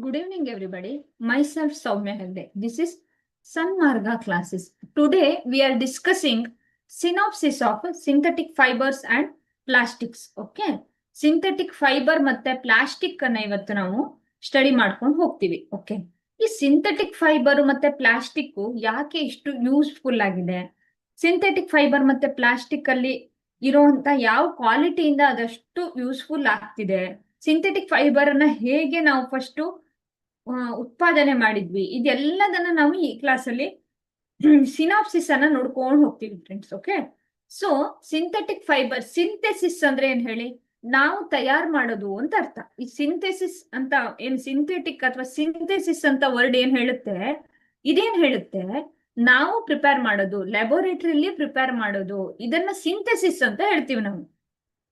Good evening, everybody. Myself, Soumya Hegde. This is Sanmarga classes. Today, we are discussing synopsis of synthetic fibers and plastics. Okay. Synthetic fibre ಮತ್ತೆ plastic ಅನ್ನ ಇವತ್ತು ನಾವು study ಮಾಡ್ಕೊಂಡು ಹೋಗ್ತೀವಿ. Okay. ಈ synthetic fibre ಮತ್ತೆ plastic ಯಾಕೆ ಇಷ್ಟು ಯೂಸ್ಫುಲ್ ಆಗಿದೆ? ಸಿಂಥೆಟಿಕ್ ಫೈಬರ್ ಮತ್ತೆ ಪ್ಲಾಸ್ಟಿಕ್ ಅಲ್ಲಿ ಇರುವಂತ ಯಾವ ಕ್ವಾಲಿಟಿಯಿಂದ ಅದಷ್ಟು ಯೂಸ್ಫುಲ್ ಆಗ್ತಿದೆ? ಸಿಂಥೆಟಿಕ್ ಫೈಬರ್ ಅನ್ನ ಹೇಗೆ ನಾವು ಫಸ್ಟ್ ಉತ್ಪಾದನೆ ಮಾಡಿದ್ವಿ, ಇದೆಲ್ಲದನ್ನ ನಾವು ಈ ಕ್ಲಾಸ್ ಅಲ್ಲಿ ಸಿನಾಪ್ಸಿಸ್ ಅನ್ನ ನೋಡ್ಕೊಂಡು ಹೋಗ್ತೀವಿ friends. Okay. So synthetic fibre synthesis ಅಂದ್ರೆ ಏನ್ ಹೇಳಿ, ನಾವು ತಯಾರು ಮಾಡೋದು ಅಂತ ಅರ್ಥ. ಈ ಸಿಂಥೆಸಿಸ್ ಅಂತ ಏನ್ ಸಿಂಥೆಟಿಕ್ ಅಥವಾ ಸಿಂಥೆಸಿಸ್ ಅಂತ ವರ್ಡ್ ಏನ್ ಹೇಳುತ್ತೆ, ಇದೇನ್ ಹೇಳುತ್ತೆ, ನಾವು ಪ್ರಿಪೇರ್ ಮಾಡೋದು, ಲ್ಯಾಬೋರೇಟರಿಲಿ ಪ್ರಿಪೇರ್ ಮಾಡೋದು, ಇದನ್ನ ಸಿಂಥೆಸಿಸ್ ಅಂತ ಹೇಳ್ತೀವಿ ನಾವು.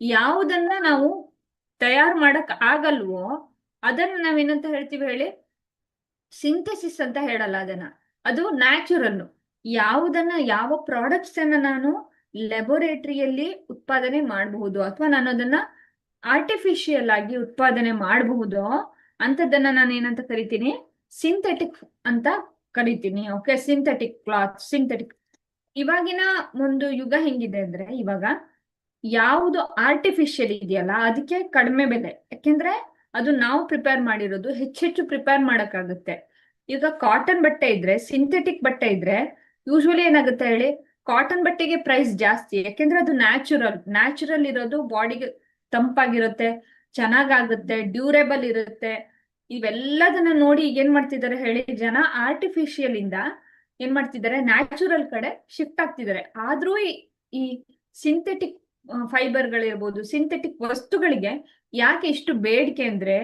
ಯಾವುದನ್ನ ನಾವು ತಯಾರು ಮಾಡಕ್ ಆಗಲ್ವೋ ಅದನ್ನ ನಾವೇನಂತ ಹೇಳ್ತೀವಿ ಹೇಳಿ, ಸಿಂಥೆಸಿಸ್ ಅಂತ ಹೇಳಲ್ಲ ಅದನ್ನ. ಅದು ನ್ಯಾಚುರಲ್. ಯಾವುದನ್ನ, ಯಾವ ಪ್ರಾಡಕ್ಟ್ಸ್ ಅನ್ನ ನಾನು ಲ್ಯಾಬೋರೇಟರಿಯಲ್ಲಿ ಉತ್ಪಾದನೆ ಮಾಡಬಹುದು ಅಥವಾ ನಾನು ಅದನ್ನ ಆರ್ಟಿಫಿಷಿಯಲ್ ಆಗಿ ಉತ್ಪಾದನೆ ಮಾಡಬಹುದು ಅಂತದನ್ನ ನಾನು ಏನಂತ ಕರಿತೀನಿ, ಸಿಂಥೆಟಿಕ್ ಅಂತ ಕರಿತೀನಿ. ಓಕೆ. Synthetic cloth, synthetic. ಇವಾಗಿನ ಒಂದು ಯುಗ ಹೆಂಗಿದೆ ಅಂದ್ರೆ, ಇವಾಗ ಯಾವುದು ಆರ್ಟಿಫಿಷಿಯಲ್ ಇದೆಯಲ್ಲ ಅದಕ್ಕೆ ಕಡಿಮೆ ಬೆಲೆ. ಯಾಕೆಂದ್ರೆ ಅದು ನಾವು ಪ್ರಿಪೇರ್ ಮಾಡಿರೋದು ಹೆಚ್ಚೆಚ್ಚು ಪ್ರಿಪೇರ್ ಮಾಡಕ್ಕಾಗುತ್ತೆ. ಈಗ ಕಾಟನ್ ಬಟ್ಟೆ ಇದ್ರೆ, ಸಿಂಥೆಟಿಕ್ ಬಟ್ಟೆ ಇದ್ರೆ ಯೂಶುವಲಿ ಏನಾಗುತ್ತೆ ಹೇಳಿ, ಕಾಟನ್ ಬಟ್ಟೆಗೆ ಪ್ರೈಸ್ ಜಾಸ್ತಿ. ಯಾಕೆಂದ್ರೆ ಅದು ನ್ಯಾಚುರಲ್ ಇರೋದು, ಬಾಡಿಗೆ ತಂಪಾಗಿರುತ್ತೆ, ಚೆನ್ನಾಗಾಗುತ್ತೆ, ಡ್ಯೂರೇಬಲ್ ಇರುತ್ತೆ. ಇವೆಲ್ಲದನ್ನ ನೋಡಿ ಈಗ ಏನ್ ಮಾಡ್ತಿದ್ದಾರೆ ಹೇಳಿ, ಜನ ಆರ್ಟಿಫಿಷಿಯಲ್ ಇಂದ ಏನ್ ಮಾಡ್ತಿದ್ದಾರೆ, ನ್ಯಾಚುರಲ್ ಕಡೆ ಶಿಫ್ಟ್ ಆಗ್ತಿದ್ದಾರೆ. ಆದ್ರೂ ಈ ಸಿಂಥೆಟಿಕ್ ಫೈಬರ್ಗಳಿರ್ಬೋದು, ಸಿಂಥೆಟಿಕ್ ವಸ್ತುಗಳಿಗೆ ಯಾಕೆ ಇಷ್ಟು ಬೇಡಿಕೆ ಅಂದ್ರೆ,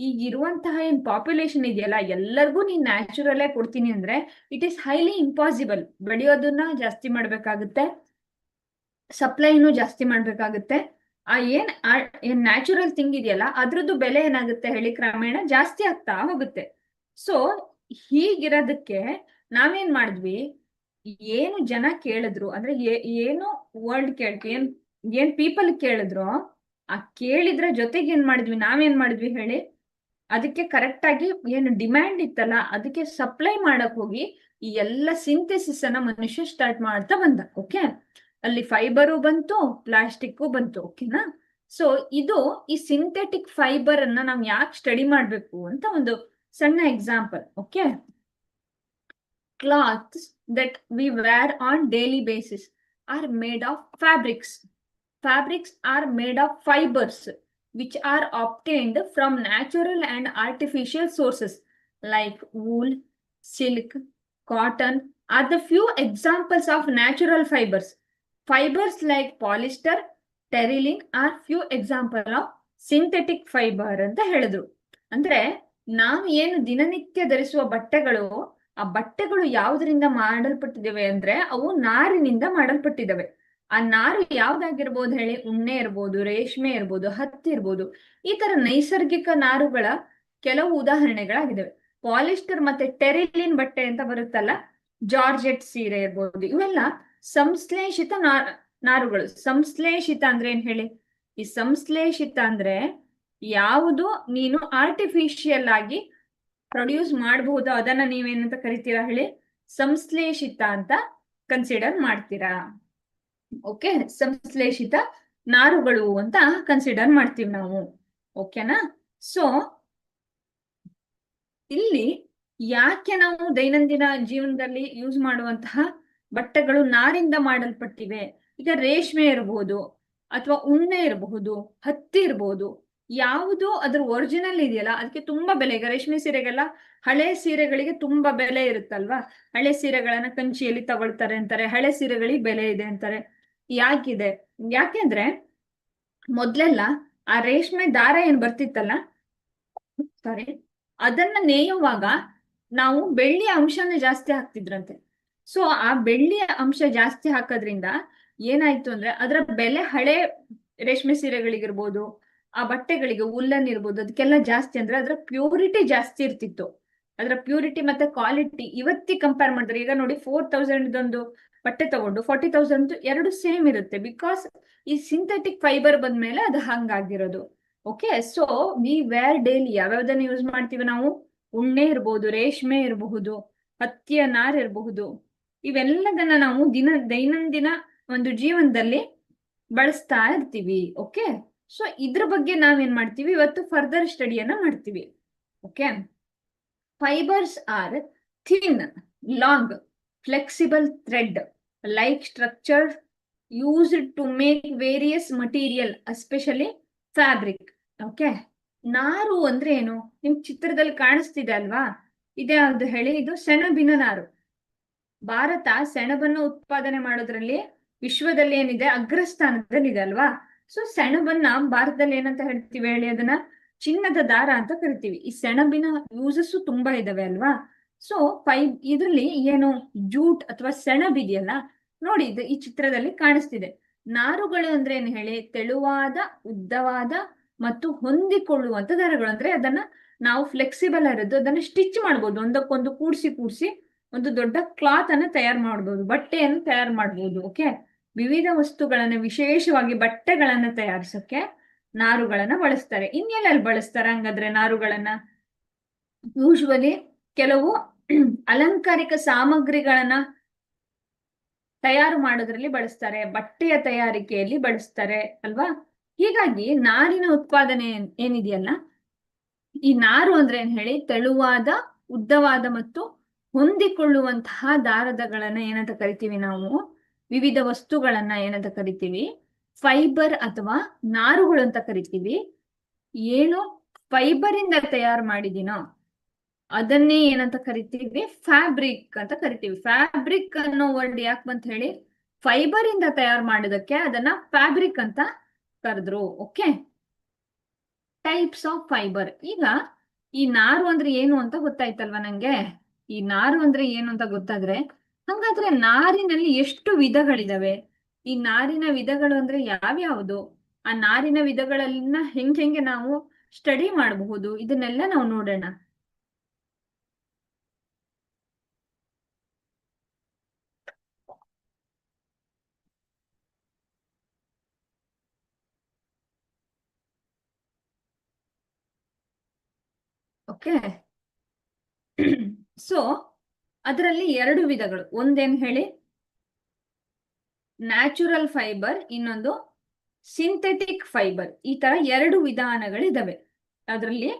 ಈಗ ಇರುವಂತಹ ಏನ್ ಪಾಪ್ಯುಲೇಷನ್ ಇದೆಯಲ್ಲ ಎಲ್ಲರಿಗೂ ನೀನ್ ನ್ಯಾಚುರಲ್ ಆಗಿ ಕೊಡ್ತೀನಿ ಅಂದ್ರೆ ಇಟ್ ಈಸ್ ಹೈಲಿ ಇಂಪಾಸಿಬಲ್. ಬೆಳೆಯೋದನ್ನ ಜಾಸ್ತಿ ಮಾಡ್ಬೇಕಾಗುತ್ತೆ, ಸಪ್ಲೈನು ಜಾಸ್ತಿ ಮಾಡ್ಬೇಕಾಗುತ್ತೆ. ಆ ಏನ್ ನ್ಯಾಚುರಲ್ ಥಿಂಗ್ ಇದೆಯಲ್ಲ ಅದ್ರದ್ದು ಬೆಲೆ ಏನಾಗುತ್ತೆ ಹೇಳಿ, ಕ್ರಮೇಣ ಜಾಸ್ತಿ ಆಗ್ತಾ ಹೋಗುತ್ತೆ. ಸೊ ಹೀಗಿರೋದಕ್ಕೆ ನಾವೇನ್ ಮಾಡಿದ್ವಿ, ಏನು ಜನ ಕೇಳಿದ್ರು ಅಂದ್ರೆ ಏನು ವರ್ಲ್ಡ್ ಏನ್ ಪೀಪಲ್ ಕೇಳಿದ್ರು, ಆ ಕೇಳಿದ್ರ ಜೊತೆಗೆ ಏನ್ ಮಾಡಿದ್ವಿ, ನಾವೇನ್ ಮಾಡಿದ್ವಿ ಹೇಳಿ, ಅದಕ್ಕೆ ಕರೆಕ್ಟ್ ಆಗಿ ಏನು ಡಿಮ್ಯಾಂಡ್ ಇತ್ತಲ್ಲ ಅದಕ್ಕೆ ಸಪ್ಲೈ ಮಾಡಕ್ ಹೋಗಿ ಈ ಎಲ್ಲ ಸಿಂಥೆಸಿಸ್ ಅನ್ನ ಮನುಷ್ಯ ಸ್ಟಾರ್ಟ್ ಮಾಡ್ತಾ ಬಂದ. ಓಕೆ. ಅಲ್ಲಿ ಫೈಬರು ಬಂತು, ಪ್ಲಾಸ್ಟಿಕ್ ಬಂತು. ಓಕೆನಾ. ಸೊ ಇದು ಈ ಸಿಂಥೆಟಿಕ್ ಫೈಬರ್ ಅನ್ನ ನಾವ್ ಯಾಕೆ ಸ್ಟಡಿ ಮಾಡ್ಬೇಕು ಅಂತ ಒಂದು ಸಣ್ಣ example. Okay. Clothes that we wear on daily basis are made of fabrics. Fabrics are made of fibers which are obtained from natural and artificial sources like wool, silk, cotton are the few examples of natural fibers. Fibers like polyester, terylene are few examples of synthetic fiber ಅಂತ ಹೇಳಿದ್ರು. ಅಂದ್ರೆ ನಾವು ಏನು ದಿನನಿತ್ಯ ಧರಿಸುವ ಬಟ್ಟೆಗಳು, ಆ ಬಟ್ಟೆಗಳು ಯಾವುದರಿಂದ ಮಾಡಲ್ಪಟ್ಟಿದ್ದೇವೆ ಅಂದ್ರೆ ಅವು ನಾರಿನಿಂದ ಮಾಡಲ್ಪಟ್ಟಿದ್ದಾವೆ. ಆ ನಾರು ಯಾವ್ದಾಗಿರ್ಬೋದು ಹೇಳಿ, ಉಣ್ಣೆ ಇರ್ಬೋದು, ರೇಷ್ಮೆ ಇರ್ಬೋದು, ಹತ್ತಿ ಇರ್ಬೋದು. ಈ ತರ ನೈಸರ್ಗಿಕ ನಾರುಗಳ ಕೆಲವು ಉದಾಹರಣೆಗಳಾಗಿದ್ದಾವೆ. ಪಾಲಿಸ್ಟರ್ ಮತ್ತೆ ಟೆರಿಲಿನ್ ಬಟ್ಟೆ ಅಂತ ಬರುತ್ತಲ್ಲ, ಜಾರ್ಜೆಟ್ ಸೀರೆ ಇರ್ಬೋದು, ಇವೆಲ್ಲ ಸಂಶ್ಲೇಷಿತ ನಾರುಗಳು. ಸಂಶ್ಲೇಷಿತ ಅಂದ್ರೆ ಏನ್ ಹೇಳಿ, ಈ ಸಂಶ್ಲೇಷಿತ ಅಂದ್ರೆ ಯಾವುದು ನೀನು ಆರ್ಟಿಫಿಷಿಯಲ್ ಆಗಿ ಪ್ರೊಡ್ಯೂಸ್ ಮಾಡಬಹುದು ಅದನ್ನ ನೀವೇನಂತ ಕರಿತೀರಾ ಹೇಳಿ, ಸಂಶ್ಲೇಷಿತ ಅಂತ ಕನ್ಸಿಡರ್ ಮಾಡ್ತೀರಾ. ಓಕೆ. ಸಂಶ್ಲೇಷಿತ ನಾರುಗಳು ಅಂತ ಕನ್ಸಿಡರ್ ಮಾಡ್ತೀವಿ ನಾವು. ಓಕೆನಾ. ಸೊ ಇಲ್ಲಿ ಯಾಕೆ ನಾವು ದೈನಂದಿನ ಜೀವನದಲ್ಲಿ ಯೂಸ್ ಮಾಡುವಂತಹ ಬಟ್ಟೆಗಳು ನಾರಿಂದ ಮಾಡಲ್ಪಟ್ಟಿವೆ? ಈಗ ರೇಷ್ಮೆ ಇರಬಹುದು ಅಥವಾ ಉಣ್ಣೆ ಇರಬಹುದು, ಹತ್ತಿ ಇರಬಹುದು, ಯಾವುದು ಅದ್ರ ಒರಿಜಿನಲ್ ಇದೆಯಲ್ಲ ಅದಕ್ಕೆ ತುಂಬಾ ಬೆಲೆ. ಈಗ ರೇಷ್ಮೆ ಸೀರೆಗೆಲ್ಲ, ಹಳೆ ಸೀರೆಗಳಿಗೆ ತುಂಬಾ ಬೆಲೆ ಇರುತ್ತಲ್ವಾ, ಹಳೆ ಸೀರೆಗಳನ್ನ ಕಂಚಿಯಲ್ಲಿ ತಗೊಳ್ತಾರೆ ಅಂತಾರೆ, ಹಳೆ ಸೀರೆಗಳಿಗೆ ಬೆಲೆ ಇದೆ ಅಂತಾರೆ. ಯಾಕಿದೆ? ಯಾಕೆಂದ್ರೆ ಮೊದ್ಲೆಲ್ಲ ಆ ರೇಷ್ಮೆ ದಾರ ಏನ್ ಬರ್ತಿತ್ತಲ್ಲ, ಸಾರಿ, ಅದನ್ನ ನೇಯುವಾಗ ನಾವು ಬೆಳ್ಳಿಯ ಅಂಶನ ಜಾಸ್ತಿ ಹಾಕ್ತಿದ್ರಂತೆ. ಸೊ ಆ ಬೆಳ್ಳಿಯ ಅಂಶ ಜಾಸ್ತಿ ಹಾಕೋದ್ರಿಂದ ಏನಾಯ್ತು ಅಂದ್ರೆ ಅದರ ಬೆಲೆ ಹಳೆ ರೇಷ್ಮೆ ಸೀರೆಗಳಿಗಿರ್ಬೋದು, ಆ ಬಟ್ಟೆಗಳಿಗೆ, ಉಲ್ಲನ್ ಇರ್ಬೋದು, ಅದಕ್ಕೆಲ್ಲ ಜಾಸ್ತಿ. ಅಂದ್ರೆ ಅದರ ಪ್ಯೂರಿಟಿ ಜಾಸ್ತಿ ಇರ್ತಿತ್ತು. ಅದರ ಪ್ಯೂರಿಟಿ ಮತ್ತೆ ಕ್ವಾಲಿಟಿ ಇವತ್ತಿಗೆ ಕಂಪೇರ್ ಮಾಡಿದ್ರೆ, ಈಗ ನೋಡಿ 4000 ಬಟ್ಟೆ ತಗೊಂಡು 40,000 ಎರಡು ಸೇಮ್ ಇರುತ್ತೆ. ಬಿಕಾಸ್ ಈ ಸಿಂಥೆಟಿಕ್ ಫೈಬರ್ ಬಂದ್ಮೇಲೆ ಅದು ಹಂಗಾಗಿರೋದು. Okay. So we wear daily ಯಾವ್ಯಾವ್ದನ್ನ ಯೂಸ್ ಮಾಡ್ತೀವಿ ನಾವು, ಉಣ್ಣೆ ಇರಬಹುದು, ರೇಷ್ಮೆ ಇರಬಹುದು, ಹತ್ತಿಯ ನಾರ್ ಇರಬಹುದು. ಇವೆಲ್ಲದನ್ನ ನಾವು ದೈನಂದಿನ ಒಂದು ಜೀವನದಲ್ಲಿ ಬಳಸ್ತಾ ಇರ್ತೀವಿ. ಓಕೆ, ಸೊ ಇದ್ರ ಬಗ್ಗೆ ನಾವೇನ್ ಮಾಡ್ತೀವಿ ಇವತ್ತು ಫರ್ದರ್ ಸ್ಟಡಿಯನ್ನ ಮಾಡ್ತೀವಿ. Okay, fibres R thin, long, flexible thread like structure used to make various material, especially fabric. Okay, ನಾರು ಅಂದ್ರೆ ಏನು? ನಿಮ್ ಚಿತ್ರದಲ್ಲಿ ಕಾಣಿಸ್ತಿದೆ ಅಲ್ವಾ? ಇದ್ಯಾವ್ದು ಹೇಳಿ? ಇದು ಸೆಣಬಿನ ನಾರು. ಭಾರತ ಸೆಣಬನ್ನು ಉತ್ಪಾದನೆ ಮಾಡೋದ್ರಲ್ಲಿ ವಿಶ್ವದಲ್ಲಿ ಏನಿದೆ ಅಗ್ರಸ್ಥಾನದಲ್ಲಿ ಇದೆ ಅಲ್ವಾ? ಸೊ ಸೆಣಬನ್ನ ಭಾರತದಲ್ಲಿ ಏನಂತ ಹೇಳ್ತೀವಿ ಹೇಳಿ? ಅದನ್ನ ಚಿನ್ನದ ದಾರ ಅಂತ ಕರಿತೀವಿ. ಈ ಸೆಣಬಿನ ಯೂಸಸ್ ತುಂಬಾ ಇದಾವೆ ಅಲ್ವಾ? ಸೊ ಇದ್ರಲ್ಲಿ ಏನು ಜೂಟ್ ಅಥವಾ ಸೆಣಬ್ ಇದೆಯಲ್ಲ ನೋಡಿ, ಇದು ಈ ಚಿತ್ರದಲ್ಲಿ ಕಾಣಿಸ್ತಿದೆ. ನಾರುಗಳು ಅಂದ್ರೆ ಏನ್ ಹೇಳಿ? ತೆಳುವಾದ, ಉದ್ದವಾದ ಮತ್ತು ಹೊಂದಿಕೊಳ್ಳುವಂತ ದಾರಗಳು. ಅಂದ್ರೆ ಅದನ್ನ ನಾವು ಫ್ಲೆಕ್ಸಿಬಲ್ ಆಗಿರೋದು, ಅದನ್ನ ಸ್ಟಿಚ್ ಮಾಡ್ಬೋದು, ಒಂದಕ್ಕೊಂದು ಕೂಡಿಸಿ ಒಂದು ದೊಡ್ಡ ಕ್ಲಾತ್ ಅನ್ನ ತಯಾರು ಮಾಡ್ಬೋದು, ಬಟ್ಟೆಯನ್ನು ತಯಾರು ಮಾಡ್ಬೋದು. ಓಕೆ, ವಿವಿಧ ವಸ್ತುಗಳನ್ನ, ವಿಶೇಷವಾಗಿ ಬಟ್ಟೆಗಳನ್ನ ತಯಾರಿಸಕ್ಕೆ ನಾರುಗಳನ್ನ ಬಳಸ್ತಾರೆ. ಇನ್ನೆಲ್ಲಲ್ಲಿ ಬಳಸ್ತಾರೆ ಹಂಗಾದ್ರೆ ನಾರುಗಳನ್ನ? ಯೂಶುವಲಿ ಕೆಲವು ಅಲಂಕಾರಿಕ ಸಾಮಗ್ರಿಗಳನ್ನ ತಯಾರು ಮಾಡೋದ್ರಲ್ಲಿ ಬಳಸ್ತಾರೆ, ಬಟ್ಟೆಯ ತಯಾರಿಕೆಯಲ್ಲಿ ಬಳಸ್ತಾರೆ ಅಲ್ವಾ? ಹೀಗಾಗಿ ನಾರಿನ ಉತ್ಪಾದನೆ ಏನಿದೆಯಲ್ಲ, ಈ ನಾರು ಅಂದ್ರೆ ಏನ್ ಹೇಳಿ? ತೆಳುವಾದ, ಉದ್ದವಾದ ಮತ್ತು ಹೊಂದಿಕೊಳ್ಳುವಂತಹ ದಾರಗಳನ್ನ ಏನಂತ ಕರಿತೀವಿ ನಾವು? ವಿವಿಧ ವಸ್ತುಗಳನ್ನ ಏನಂತ ಕರಿತೀವಿ? ಫೈಬರ್ ಅಥವಾ ನಾರುಗಳು ಅಂತ ಕರಿತೀವಿ. ಏನು ಫೈಬರ್ ಇಂದ ತಯಾರು ಮಾಡಿದೀನೋ ಅದನ್ನೇ ಏನಂತ ಕರಿತೀವಿ? ಫ್ಯಾಬ್ರಿಕ್ ಅಂತ ಕರಿತೀವಿ. ಫ್ಯಾಬ್ರಿಕ್ ಅನ್ನೋ ವರ್ಡ್ ಯಾಕೆ ಬಂತ ಹೇಳಿ? ಫೈಬರ್ ಇಂದ ತಯಾರು ಮಾಡೋದಕ್ಕೆ ಅದನ್ನ ಫ್ಯಾಬ್ರಿಕ್ ಅಂತ ಕರೆದ್ರು. Okay, types of fibre. ಈಗ ಈ ನಾರು ಅಂದ್ರೆ ಏನು ಅಂತ ಗೊತ್ತಾಯ್ತಲ್ವಾ ನಂಗೆ? ಈ ನಾರು ಅಂದ್ರೆ ಏನು ಅಂತ ಗೊತ್ತಾದ್ರೆ, ಹಂಗಾದ್ರೆ ನಾರಿನಲ್ಲಿ ಎಷ್ಟು ವಿಧಗಳಿದಾವೆ? ಈ ನಾರಿನ ವಿಧಗಳು ಅಂದ್ರೆ ಯಾವ್ಯಾವುದು? ಆ ನಾರಿನ ವಿಧಗಳನ್ನ ಹೆಂಗೆ ನಾವು ಸ್ಟಡಿ ಮಾಡಬಹುದು? ಇದನ್ನೆಲ್ಲ ನಾವು ನೋಡೋಣ. ಓಕೆ, ಸೊ ಅದರಲ್ಲಿ ಎರಡು ವಿಧಗಳು. ಒಂದೇನ್ ಹೇಳಿ? ನ್ಯಾಚುರಲ್ ಫೈಬರ್, ಇನ್ನೊಂದು ಸಿಂಥೆಟಿಕ್ ಫೈಬರ್. ಈ ತರ ಎರಡು ವಿಧಾನಗಳಿದಾವೆ. ಅದರಲ್ಲಿ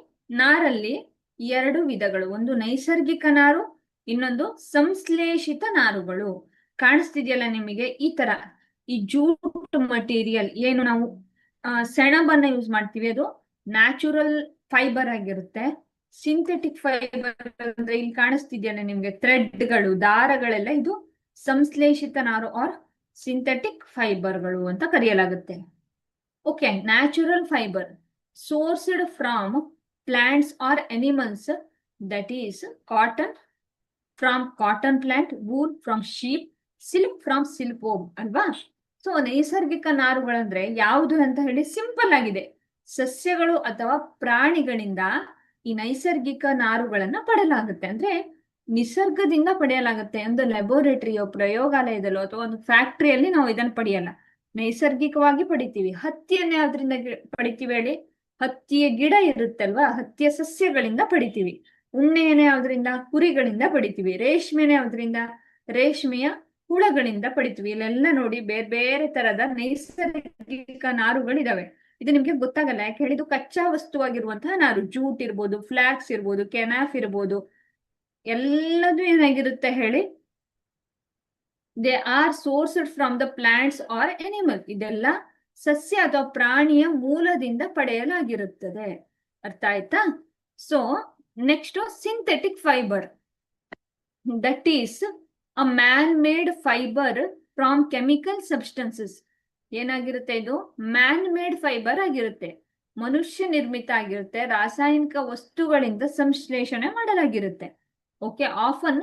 ನಾರಲ್ಲಿ ಎರಡು ವಿಧಗಳು, ಒಂದು ನೈಸರ್ಗಿಕ ನಾರು, ಇನ್ನೊಂದು ಸಂಶ್ಲೇಷಿತ ನಾರುಗಳು. ಕಾಣಿಸ್ತಿದೆಯಲ್ಲ ನಿಮಗೆ? ಈ ತರ ಈ ಜೂಟ್ ಮಟೀರಿಯಲ್ ಏನು ನಾವು ಸೆಣಬನ್ನ ಯೂಸ್ ಮಾಡ್ತೀವಿ, ಅದು ನ್ಯಾಚುರಲ್ ಫೈಬರ್ ಆಗಿರುತ್ತೆ. ಸಿಂಥೆಟಿಕ್ ಫೈಬರ್ ಅಂದ್ರೆ ಇಲ್ಲಿ ಕಾಣಿಸ್ತಿದೆಯಲ್ಲ ನಿಮ್ಗೆ ಥ್ರೆಡ್ಗಳು, ದಾರಗಳೆಲ್ಲ, ಇದು ಸಂಶ್ಲೇಷಿತ ನಾರು ಆರ್ ಸಿಂಥೆಟಿಕ್ ಫೈಬರ್ಗಳು ಅಂತ ಕರೆಯಲಾಗುತ್ತೆ. Okay, natural fibre sourced from plants or animals, that is cotton from cotton plant, wool from sheep, silk from silk worm ಅಲ್ವಾ? ಸೊ ನೈಸರ್ಗಿಕ ನಾರುಗಳಂದ್ರೆ ಯಾವುದು ಅಂತ ಹೇಳಿ ಸಿಂಪಲ್ ಆಗಿದೆ. ಸಸ್ಯಗಳು ಅಥವಾ ಪ್ರಾಣಿಗಳಿಂದ ಈ ನೈಸರ್ಗಿಕ ನಾರುಗಳನ್ನ ಪಡೆಯಲಾಗುತ್ತೆ. ಅಂದ್ರೆ ನಿಸರ್ಗದಿಂದ ಪಡೆಯಲಾಗುತ್ತೆ. ಒಂದು ಲ್ಯಾಬೋರೇಟರಿಯೋ, ಪ್ರಯೋಗಾಲಯದಲ್ಲೋ ಅಥವಾ ಒಂದು ಫ್ಯಾಕ್ಟ್ರಿಯಲ್ಲಿ ನಾವು ಇದನ್ನ ಪಡೆಯಲ್ಲ, ನೈಸರ್ಗಿಕವಾಗಿ ಪಡಿತೀವಿ. ಹತ್ತಿಯನ್ನ ಯಾವ್ದ್ರಿಂದ ಪಡಿತೀವಿ ಹೇಳಿ? ಹತ್ತಿಯ ಗಿಡ ಇರುತ್ತಲ್ವಾ, ಹತ್ತಿಯ ಸಸ್ಯಗಳಿಂದ ಪಡಿತೀವಿ. ಉಣ್ಣೆಯನ್ನ ಯಾವ್ದ್ರಿಂದ? ಕುರಿಗಳಿಂದ ಪಡಿತೀವಿ. ರೇಷ್ಮೆನ ಯಾವ್ದ್ರಿಂದ? ರೇಷ್ಮೆಯ ಹುಳಗಳಿಂದ ಪಡಿತೀವಿ. ಇಲ್ಲೆಲ್ಲ ನೋಡಿ ಬೇರೆ ಬೇರೆ ತರದ ನೈಸರ್ಗಿಕ ನಾರುಗಳಿದಾವೆ. ಇದು ನಿಮ್ಗೆ ಗೊತ್ತಾಗಲ್ಲ, ಯಾಕೆ ಹೇಳಿದ್ದು ಕಚ್ಚಾ ವಸ್ತುವಾಗಿರುವಂತಹ ನಾರು. ಜೂಟ್ ಇರ್ಬೋದು, ಫ್ಲಾಕ್ಸ್ ಇರ್ಬೋದು, ಕೆನಾಫ್ ಇರ್ಬೋದು, ಎಲ್ಲದೂ ಏನಾಗಿರುತ್ತೆ ಹೇಳಿ? They are sourced from the plants or animal. ಇದೆಲ್ಲ ಸಸ್ಯ ಅಥವಾ ಪ್ರಾಣಿಯ ಮೂಲದಿಂದ ಪಡೆಯಲಾಗಿರುತ್ತದೆ. ಅರ್ಥ ಆಯ್ತಾ? So next synthetic fibre, that is a man made fibre from chemical substances. ಏನಾಗಿರುತ್ತೆ? ಇದು ಮ್ಯಾನ್ ಮೇಡ್ ಫೈಬರ್ ಆಗಿರುತ್ತೆ, ಮನುಷ್ಯ ನಿರ್ಮಿತ ಆಗಿರುತ್ತೆ, ರಾಸಾಯನಿಕ ವಸ್ತುಗಳಿಂದ ಸಂಶ್ಲೇಷಣೆ ಮಾಡಲಾಗಿರುತ್ತೆ. Okay, often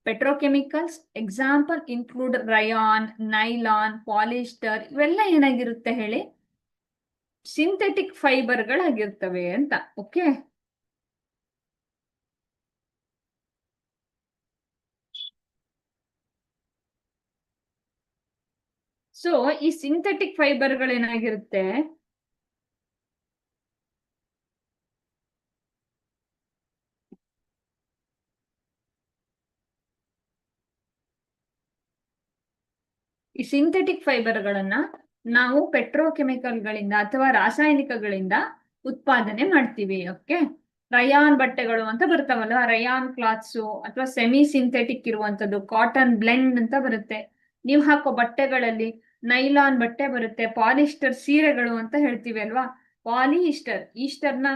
petrochemicals, example include rayon, nylon, polyester, ಇವೆಲ್ಲ ಏನಾಗಿರುತ್ತೆ ಹೇಳಿ? ಸಿಂಥೆಟಿಕ್ ಫೈಬರ್ಗಳಾಗಿರ್ತವೆ ಅಂತ. ಓಕೆ, ಸೊ ಈ ಸಿಂಥೆಟಿಕ್ ಫೈಬರ್ಗಳೇನಾಗಿರುತ್ತೆ? ಈ ಸಿಂಥೆಟಿಕ್ ಫೈಬರ್ಗಳನ್ನ ನಾವು ಪೆಟ್ರೋಕೆಮಿಕಲ್ಗಳಿಂದ ಅಥವಾ ರಾಸಾಯನಿಕಗಳಿಂದ ಉತ್ಪಾದನೆ ಮಾಡ್ತೀವಿ. ಓಕೆ, ರಯಾನ್ ಬಟ್ಟೆಗಳು ಅಂತ ಬರ್ತಾವಲ್ಲ, ರಯಾನ್ ಕ್ಲಾತ್ಸು ಅಥವಾ ಸೆಮಿ ಸಿಂಥೆಟಿಕ್ ಇರುವಂತದ್ದು, ಕಾಟನ್ ಬ್ಲೆಂಡ್ ಅಂತ ಬರುತ್ತೆ. ನೀವು ಹಾಕೋ ಬಟ್ಟೆಗಳಲ್ಲಿ ನೈಲಾನ್ ಬಟ್ಟೆ ಬರುತ್ತೆ, ಪಾಲಿಸ್ಟರ್ ಸೀರೆಗಳು ಅಂತ ಹೇಳ್ತೀವಿ ಅಲ್ವಾ. ಪಾಲಿಯಿಸ್ಟರ್, ಈಸ್ಟರ್ನ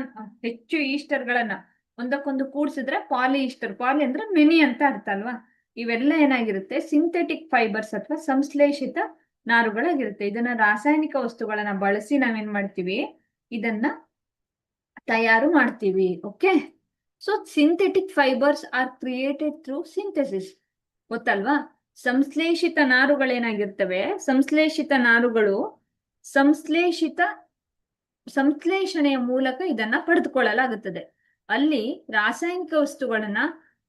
ಹೆಚ್ಚು ಈಸ್ಟರ್ಗಳನ್ನ ಒಂದಕ್ಕೊಂದು ಕೂಡಿಸಿದ್ರೆ ಪಾಲಿಯಿಸ್ಟರ್, ಪಾಲಿ ಅಂದ್ರೆ ಮೆನಿ ಅಂತ ಅರ್ಥ ಅಲ್ವಾ. ಇವೆಲ್ಲ ಏನಾಗಿರುತ್ತೆ, ಸಿಂಥೆಟಿಕ್ ಫೈಬರ್ಸ್ ಅಥವಾ ಸಂಶ್ಲೇಷಿತ ನಾರುಗಳಾಗಿರುತ್ತೆ. ಇದನ್ನ ರಾಸಾಯನಿಕ ವಸ್ತುಗಳನ್ನ ಬಳಸಿ ನಾವೇನ್ ಮಾಡ್ತೀವಿ, ಇದನ್ನ ತಯಾರು ಮಾಡ್ತೀವಿ. Okay, so synthetic fibres are created through synthesis. ಗೊತ್ತಲ್ವಾ, ಸಂಶ್ಲೇಷಿತ ನಾರುಗಳೇನಾಗಿರ್ತವೆ, ಸಂಶ್ಲೇಷಿತ ನಾರುಗಳು ಸಂಶ್ಲೇಷಣೆಯ ಮೂಲಕ ಇದನ್ನ ಪಡೆದುಕೊಳ್ಳಲಾಗುತ್ತದೆ. ಅಲ್ಲಿ ರಾಸಾಯನಿಕ ವಸ್ತುಗಳನ್ನ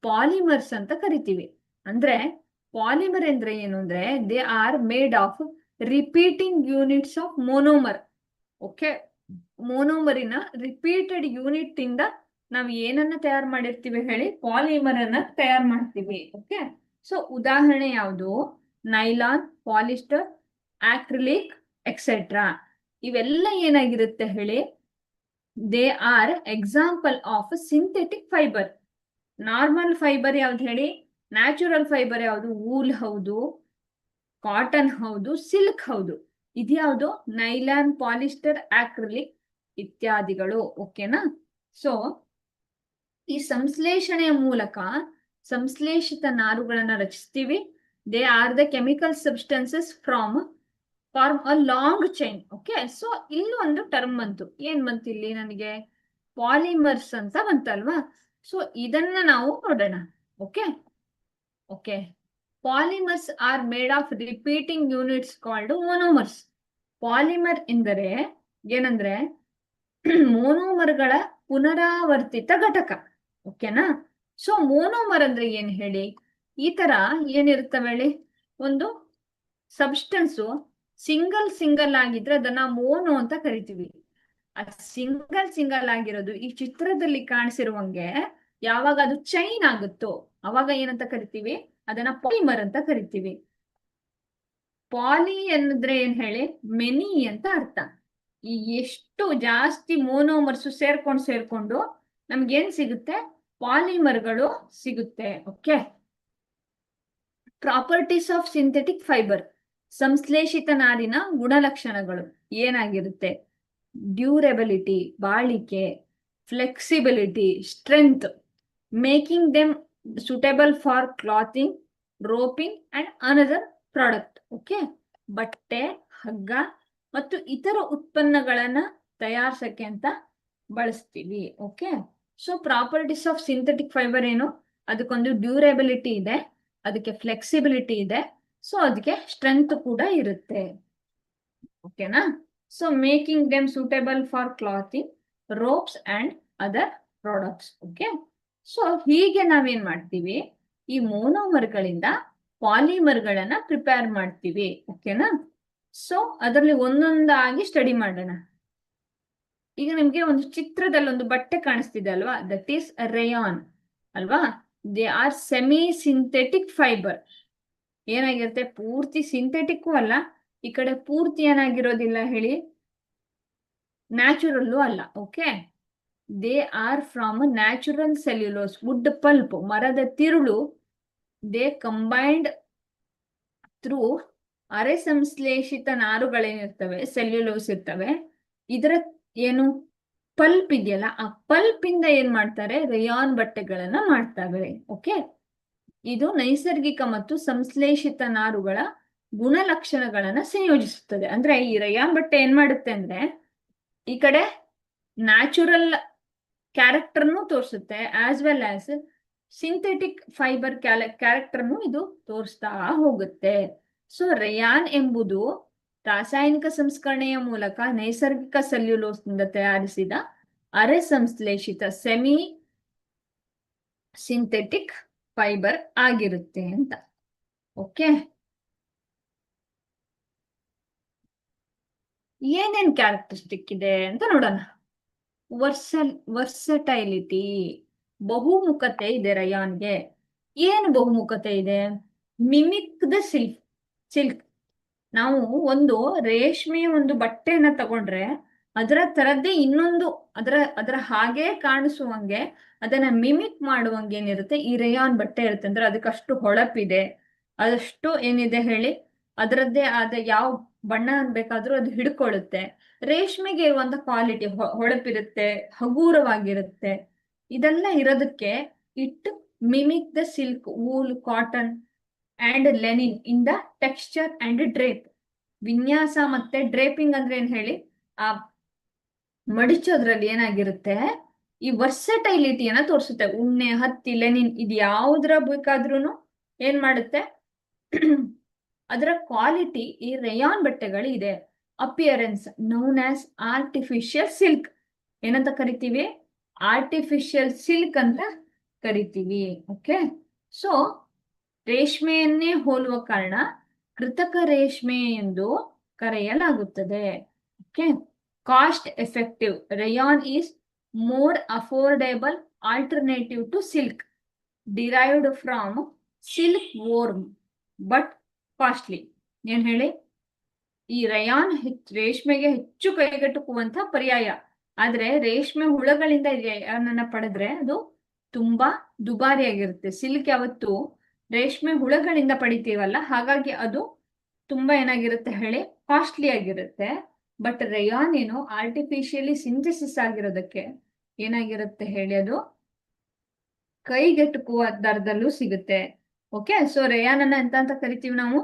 ಪಾಲಿಮರ್ಸ್ ಅಂತ ಕರಿತೀವಿ. ಅಂದ್ರೆ ಪಾಲಿಮರ್ ಅಂದ್ರೆ ಏನು ಅಂದ್ರೆ, they are made of repeating units of monomer. Okay, ಮೋನೋಮರಿನ ರಿಪೀಟೆಡ್ ಯೂನಿಟ್ ಇಂದ ನಾವು ಏನನ್ನ ತಯಾರು ಮಾಡಿರ್ತೀವಿ ಹೇಳಿ, ಪಾಲಿಮರ್ ಅನ್ನ ತಯಾರು ಮಾಡ್ತೀವಿ. ಓಕೆ, ಸೊ ಉದಾಹರಣೆ ಯಾವುದು, ನೈಲಾನ್, ಪಾಲಿಸ್ಟರ್, ಆಕ್ರಿಲಿಕ್ ಎಕ್ಸೆಟ್ರಾ. ಇವೆಲ್ಲ ಏನಾಗಿರುತ್ತೆ ಹೇಳಿ, they R example of synthetic fibre. Normal fibre ಯಾವ್ದು ಹೇಳಿ, ನ್ಯಾಚುರಲ್ ಫೈಬರ್ ಯಾವುದು, ವೂಲ್ ಹೌದು, ಕಾಟನ್ ಹೌದು, ಸಿಲ್ಕ್ ಹೌದು. ಇದ್ಯಾವುದು, ನೈಲಾನ್, ಪಾಲಿಸ್ಟರ್, ಆಕ್ರಿಲಿಕ್ ಇತ್ಯಾದಿಗಳು. ಓಕೆನಾ. ಸೊ ಈ ಸಂಶ್ಲೇಷಣೆಯ ಮೂಲಕ ಸಂಶ್ಲೇಷಿತ ನಾರುಗಳನ್ನ ರಚಿಸ್ತೀವಿ. They are the chemical substances from form a long chain. Okay, so ಇಲ್ಲಿ ಒಂದು ಟರ್ಮ್ ಬಂತು. ಏನ್ ಬಂತು ಇಲ್ಲಿ ನನಗೆ, ಪಾಲಿಮರ್ಸ್ ಅಂತ ಬಂತಲ್ವಾ. ಸೊ ಇದನ್ನ ನಾವು ನೋಡೋಣ. Okay okay polymers are made of repeating units called monomers. Polymer ಎಂದರೆ ಏನಂದ್ರೆ ಮೋನೋಮರ್ಗಳ ಪುನರಾವರ್ತಿತ ಘಟಕ. ಓಕೆನಾ. ಸೊ ಮೋನೋಮರ್ ಅಂದ್ರೆ ಏನ್ ಹೇಳಿ, ಈ ತರ ಏನಿರ್ತವೆ ಹೇಳಿ, ಒಂದು ಸಬ್ಸ್ಟೆನ್ಸು ಸಿಂಗಲ್ ಆಗಿದ್ರೆ ಅದನ್ನ ಮೋನೋ ಅಂತ ಕರಿತೀವಿ. ಆ ಸಿಂಗಲ್ ಆಗಿರೋದು ಈ ಚಿತ್ರದಲ್ಲಿ ಕಾಣಿಸಿರುವಂಗೆ ಯಾವಾಗ ಅದು ಚೈನ್ ಆಗುತ್ತೋ ಅವಾಗ ಏನಂತ ಕರಿತೀವಿ, ಅದನ್ನ ಪಾಲಿಮರ್ ಅಂತ ಕರಿತೀವಿ. ಪಾಲಿ ಅಂದ್ರೆ ಏನ್ ಹೇಳಿ, ಮೆನಿ ಅಂತ ಅರ್ಥ. ಈ ಎಷ್ಟು ಜಾಸ್ತಿ ಮೋನೋಮರ್ಸ್ ಸೇರ್ಕೊಂಡು ನಮ್ಗೆ ಏನ್ ಸಿಗುತ್ತೆ, ಪಾಲಿಮರ್ಗಳು ಸಿಗುತ್ತೆ. Okay, properties of synthetic fibre. ಸಂಶ್ಲೇಷಿತ ನಾರಿನ ಗುಣಲಕ್ಷಣಗಳು ಏನಾಗಿರುತ್ತೆ, ಡ್ಯೂರೆಬಿಲಿಟಿ ಬಾಳಿಕೆ, flexibility, strength, making them suitable for clothing, roping and another product. Okay, ಬಟ್ಟೆ, ಹಗ್ಗ ಮತ್ತು ಇತರ ಉತ್ಪನ್ನಗಳನ್ನ ತಯಾರಿಸಕ್ಕೆ ಅಂತ ಬಳಸ್ತೀವಿ. Okay, so properties of synthetic fibre ಏನು, ಅದಕ್ಕೊಂದು ಡ್ಯೂರೆಬಿಲಿಟಿ ಇದೆ, ಅದಕ್ಕೆ ಫ್ಲೆಕ್ಸಿಬಿಲಿಟಿ ಇದೆ, ಸೊ ಅದಕ್ಕೆ ಸ್ಟ್ರೆಂತ್ ಕೂಡ ಇರುತ್ತೆ. ಓಕೆನಾ. So making them suitable for clothing, ropes and other products. Okay, so ಹೀಗೆ ನಾವೇನ್ ಮಾಡ್ತೀವಿ, ಈ ಮೋನೋಮರ್ಗಳಿಂದ ಪಾಲಿಮರ್ಗಳನ್ನ ಪ್ರಿಪೇರ್ ಮಾಡ್ತೀವಿ. ಓಕೆನಾ. ಸೊ ಅದರಲ್ಲಿ ಒಂದೊಂದಾಗಿ ಸ್ಟಡಿ ಮಾಡೋಣ. ಈಗ ನಿಮ್ಗೆ ಒಂದು ಚಿತ್ರದಲ್ಲಿ ಒಂದು ಬಟ್ಟೆ ಕಾಣಿಸ್ತಿದೆ ಅಲ್ವಾ, ದಟ್ ಈಸ್ ರೇಯಾನ್ ಅಲ್ವಾ. They are semi synthetic fibre. ಏನಾಗಿರುತ್ತೆ, ಪೂರ್ತಿ ಸಿಂಥೆಟಿಕ್ಕು ಅಲ್ಲ, ಈ ಕಡೆ ಪೂರ್ತಿ ಏನಾಗಿರೋದಿಲ್ಲ ಹೇಳಿ, ನ್ಯಾಚುರಲ್ಲು ಅಲ್ಲ. Okay, they are from natural cellulose, wood pulp, ಮರದ ತಿರುಳು. ದೇ ಕಂಬೈನ್ಡ್ ಥ್ರೂ ಅರೆ ಸಂಶ್ಲೇಷಿತ ನಾರುಗಳೇನಿರ್ತವೆ, ಸೆಲ್ಯುಲೋಸ್ ಇರ್ತವೆ. ಇದರ ಏನು ಪಲ್ಪ್ ಇದೆಯಲ್ಲ, ಆ ಪಲ್ಪ್ ಇಂದ ಏನ್ ಮಾಡ್ತಾರೆ, ರೇಯಾನ್ ಬಟ್ಟೆಗಳನ್ನ ಮಾಡ್ತಾರೆ. ಓಕೆ, ಇದು ನೈಸರ್ಗಿಕ ಮತ್ತು ಸಂಶ್ಲೇಷಿತ ನಾರುಗಳ ಗುಣಲಕ್ಷಣಗಳನ್ನ ಸಂಯೋಜಿಸುತ್ತದೆ. ಅಂದ್ರೆ ಈ ರೇಯಾನ್ ಬಟ್ಟೆ ಏನ್ ಮಾಡುತ್ತೆ ಅಂದ್ರೆ, ಈ ಕಡೆ ನ್ಯಾಚುರಲ್ ಕ್ಯಾರೆಕ್ಟರ್ನು ತೋರಿಸುತ್ತೆ, as well as synthetic fibre ಕ್ಯಾರೆಕ್ಟರ್ನು ಇದು ತೋರಿಸ್ತಾ ಹೋಗುತ್ತೆ. ಸೊ ರೇಯಾನ್ ಎಂಬುದು ರಾಸಾಯನಿಕ ಸಂಸ್ಕರಣೆಯ ಮೂಲಕ ನೈಸರ್ಗಿಕ ಸೆಲ್ಯುಲೋಸ್ ನಿಂದ ತಯಾರಿಸಿದ ಅರೆ ಸಂಶ್ಲೇಷಿತ ಸೆಮಿ ಸಿಂಥೆಟಿಕ್ ಫೈಬರ್ ಆಗಿರುತ್ತೆ ಅಂತ. ಓಕೆ, ಏನೇನ್ ಕ್ಯಾರೆಕ್ಟರಿಸ್ಟಿಕ್ ಇದೆ ಅಂತ ನೋಡೋಣ. ವರ್ಸಟೈಲಿಟಿ, ಬಹುಮುಖತೆ ಇದೆ ರಯಾನ್ಗೆ. ಏನು ಬಹುಮುಖತೆ ಇದೆ, ಮಿಮಿಕ್ ದ ಸಿಲ್ಕ್. ನಾವು ಒಂದು ರೇಷ್ಮೆ ಒಂದು ಬಟ್ಟೆಯನ್ನ ತಗೊಂಡ್ರೆ ಅದರ ತರದ್ದೇ ಇನ್ನೊಂದು ಅದರ ಹಾಗೆ ಕಾಣಿಸುವಂಗೆ ಅದನ್ನ ಮಿಮಿಕ್ ಮಾಡುವಂಗೆ ಏನಿರುತ್ತೆ ಈ ರೇಯಾನ್ ಬಟ್ಟೆ ಇರುತ್ತೆ. ಅಂದ್ರೆ ಅದಕ್ಕಷ್ಟು ಹೊಳಪಿದೆ, ಅದಷ್ಟು ಏನಿದೆ ಹೇಳಿ, ಅದರದ್ದೇ ಆದ ಯಾವ ಬಣ್ಣ ಬೇಕಾದ್ರೂ ಅದು ಹಿಡ್ಕೊಳ್ಳುತ್ತೆ. ರೇಷ್ಮೆಗೆ ಇರುವಂತ ಕ್ವಾಲಿಟಿ ಹೊಳಪಿರುತ್ತೆ, ಹಗೂರವಾಗಿರುತ್ತೆ. ಇದೆಲ್ಲ ಇರೋದಕ್ಕೆ it mimic the silk, wool, cotton and Lenin in the texture and drape. ವಿನ್ಯಾಸ ಮತ್ತೆ ಡ್ರೇಪಿಂಗ್ ಅಂದ್ರೆ ಏನ್ ಹೇಳಿ, ಆ ಮಡಿಚೋದ್ರಲ್ಲಿ ಏನಾಗಿರುತ್ತೆ, ಈ ವರ್ಸಟೈಲಿಟಿಯನ್ನ ತೋರಿಸುತ್ತೆ. ಉಣ್ಣೆ, ಹತ್ತಿ, ಲೆನಿನ್ ಇದು ಯಾವ್ದ್ರ ಬೇಕಾದ್ರೂ ಏನ್ ಮಾಡುತ್ತೆ ಅದರ ಕ್ವಾಲಿಟಿ ಈ ರೇಯಾನ್ ಬಟ್ಟೆಗಳು ಇದೆ. Appearance known as artificial silk. ಏನಂತ ಕರಿತೀವಿ? ಆರ್ಟಿಫಿಷಿಯಲ್ ಸಿಲ್ಕ್ ಅಂತ ಕರಿತೀವಿ. ಓಕೆ, ಸೊ ರೇಷ್ಮೆಯನ್ನೇ ಹೋಲುವ ಕಾರಣ ಕೃತಕ ರೇಷ್ಮೆ ಎಂದು ಕರೆಯಲಾಗುತ್ತದೆ. Okay, cost effective rayon is more affordable alternative to silk derived from silk worm but costly. ಏನ್ ಹೇಳಿ, ಈ ರೇಯಾನ್ ರೇಷ್ಮೆಗೆ ಹೆಚ್ಚು ಕೈಗೆಟುಕುವಂತ ಪರ್ಯಾಯ. ಆದ್ರೆ ರೇಷ್ಮೆ ಹುಳಗಳಿಂದ ರೇಯಾನನ್ನ ಪಡೆದ್ರೆ ಅದು ತುಂಬಾ ದುಬಾರಿಯಾಗಿರುತ್ತೆ. ಸಿಲ್ಕ್ ಯಾವತ್ತು ರೇಷ್ಮೆ ಹುಳಗಳಿಂದ ಪಡಿತೀವಲ್ಲ, ಹಾಗಾಗಿ ಅದು ತುಂಬಾ ಏನಾಗಿರುತ್ತೆ ಹೇಳಿ, ಕಾಸ್ಟ್ಲಿ ಆಗಿರುತ್ತೆ. ಬಟ್ ರೇಯಾನ್ ಏನು ಆರ್ಟಿಫಿಷಿಯಲಿ ಸಿಂಥೆಸಿಸ್ ಆಗಿರೋದಕ್ಕೆ ಏನಾಗಿರುತ್ತೆ ಹೇಳಿ, ಅದು ಕೈಗೆಟುಕುವ ದರದಲ್ಲೂ ಸಿಗುತ್ತೆ. ಓಕೆ, ಸೊ ರೇಯಾನ್ ಅನ್ನ ಎಂತ ಅಂತ ಕರಿತೀವಿ ನಾವು?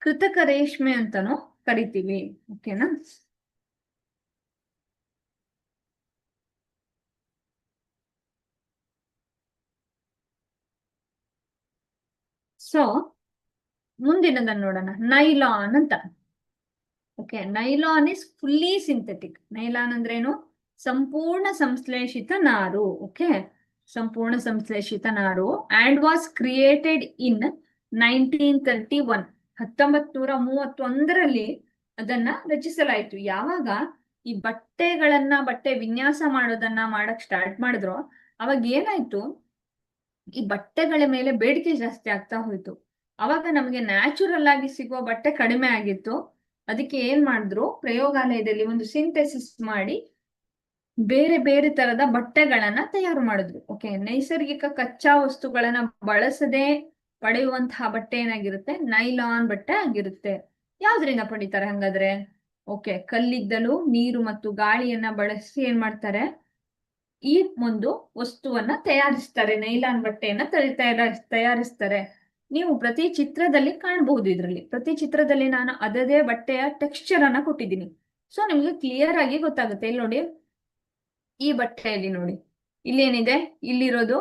ಕೃತಕ ರೇಷ್ಮೆ ಅಂತಾನು ಕರಿತೀವಿ. ಓಕೆನಾ? ಸೊ ಮುಂದಿನದನ್ನ ನೋಡೋಣ, ನೈಲಾನ್ ಅಂತ. Okay, nylon is fully synthetic. Nylon ಅಂದ್ರೇನು? ಸಂಪೂರ್ಣ ಸಂಶ್ಲೇಷಿತ ನಾರು. ಓಕೆ, ಸಂಪೂರ್ಣ ಸಂಶ್ಲೇಷಿತ ನಾರು ಅಂಡ್ ವಾಸ್ ಕ್ರಿಯೇಟೆಡ್ ಇನ್ 1931. 1931ರಲ್ಲಿ ಅದನ್ನ ರಚಿಸಲಾಯಿತು. ಯಾವಾಗ ಈ ಬಟ್ಟೆ ವಿನ್ಯಾಸ ಮಾಡೋದನ್ನ ಮಾಡಕ್ ಸ್ಟಾರ್ಟ್ ಮಾಡಿದ್ರು, ಅವಾಗ ಏನಾಯ್ತು, ಈ ಬಟ್ಟೆಗಳ ಮೇಲೆ ಬೇಡಿಕೆ ಜಾಸ್ತಿ ಆಗ್ತಾ ಹೋಯ್ತು. ಅವಾಗ ನಮಗೆ ನ್ಯಾಚುರಲ್ ಆಗಿ ಸಿಗುವ ಬಟ್ಟೆ ಕಡಿಮೆ ಆಗಿತ್ತು. ಅದಕ್ಕೆ ಏನ್ ಮಾಡಿದ್ರು, ಪ್ರಯೋಗಾಲಯದಲ್ಲಿ ಒಂದು ಸಿಂಥೆಸಿಸ್ ಮಾಡಿ ಬೇರೆ ಬೇರೆ ತರದ ಬಟ್ಟೆಗಳನ್ನ ತಯಾರು ಮಾಡಿದ್ರು. ಓಕೆ, ನೈಸರ್ಗಿಕ ಕಚ್ಚಾ ವಸ್ತುಗಳನ್ನ ಬಳಸದೆ ಪಡೆಯುವಂತಹ ಬಟ್ಟೆ ಏನಾಗಿರುತ್ತೆ? ನೈಲಾನ್ ಬಟ್ಟೆ ಆಗಿರುತ್ತೆ. ಯಾವ್ದ್ರಿಂದ ಪಡಿತಾರೆ ಹಂಗಾದ್ರೆ? ಓಕೆ, ಕಲ್ಲಿದ್ದಲು, ನೀರು ಮತ್ತು ಗಾಳಿಯನ್ನ ಬಳಸಿ ಏನ್ ಮಾಡ್ತಾರೆ, ಈ ಒಂದು ವಸ್ತುವನ್ನ ತಯಾರಿಸ್ತಾರೆ. ನೈಲಾನ್ ಬಟ್ಟೆಯನ್ನ ತಯಾರಿಸ್ತಾರೆ. ನೀವು ಪ್ರತಿ ಚಿತ್ರದಲ್ಲಿ ಕಾಣಬಹುದು. ಇದರಲ್ಲಿ ಪ್ರತಿ ಚಿತ್ರದಲ್ಲಿ ನಾನು ಅದದೇ ಬಟ್ಟೆಯ ಟೆಕ್ಸ್ಚರ್ ಅನ್ನ ಕೊಟ್ಟಿದ್ದೀನಿ. ಸೊ ನಿಮ್ಗೆ ಕ್ಲಿಯರ್ ಆಗಿ ಗೊತ್ತಾಗುತ್ತೆ. ಇಲ್ಲಿ ನೋಡಿ, ಈ ಬಟ್ಟೆಯಲ್ಲಿ ನೋಡಿ, ಇಲ್ಲೇನಿದೆ, ಇಲ್ಲಿರೋದು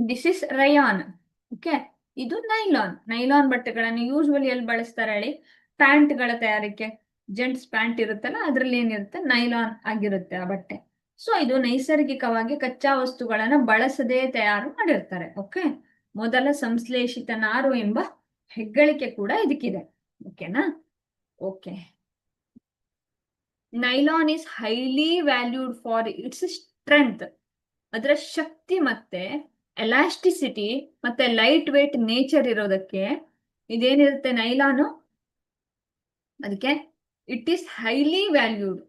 ದಿಸ್ ಇಸ್ ರಯಾನ್. ಓಕೆ, ಇದು ನೈಲಾನ್. ನೈಲಾನ್ ಬಟ್ಟೆಗಳನ್ನು ಯೂಶ್ವಲಿ ಎಲ್ಲಿ ಬಳಸ್ತಾರೆ ಹೇಳಿ? ಪ್ಯಾಂಟ್ಗಳ ತಯಾರಿಕೆ, ಜೆಂಟ್ಸ್ ಪ್ಯಾಂಟ್ ಇರುತ್ತಲ್ಲ, ಅದ್ರಲ್ಲಿ ಏನಿರುತ್ತೆ, ನೈಲಾನ್ ಆಗಿರುತ್ತೆ ಆ ಬಟ್ಟೆ. ಸೊ ಇದು ನೈಸರ್ಗಿಕವಾಗಿ ಕಚ್ಚಾ ವಸ್ತುಗಳನ್ನ ಬಳಸದೆ ತಯಾರು ಮಾಡಿರ್ತಾರೆ. ಓಕೆ, ಮೊದಲ ಸಂಶ್ಲೇಷಿತ ನಾರು ಎಂಬ ಹೆಗ್ಗಳಿಕೆ ಕೂಡ ಇದಕ್ಕಿದೆ. ಓಕೆನಾ? Okay, nylon is highly valued for its strength. ಅದರ ಶಕ್ತಿ ಮತ್ತೆ ಎಲಾಸ್ಟಿಸಿಟಿ ಮತ್ತೆ ಲೈಟ್ ವೇಟ್ ನೇಚರ್ ಇರೋದಕ್ಕೆ ಇದೇನಿರುತ್ತೆ ನೈಲಾನು, ಅದಕ್ಕೆ it is highly valued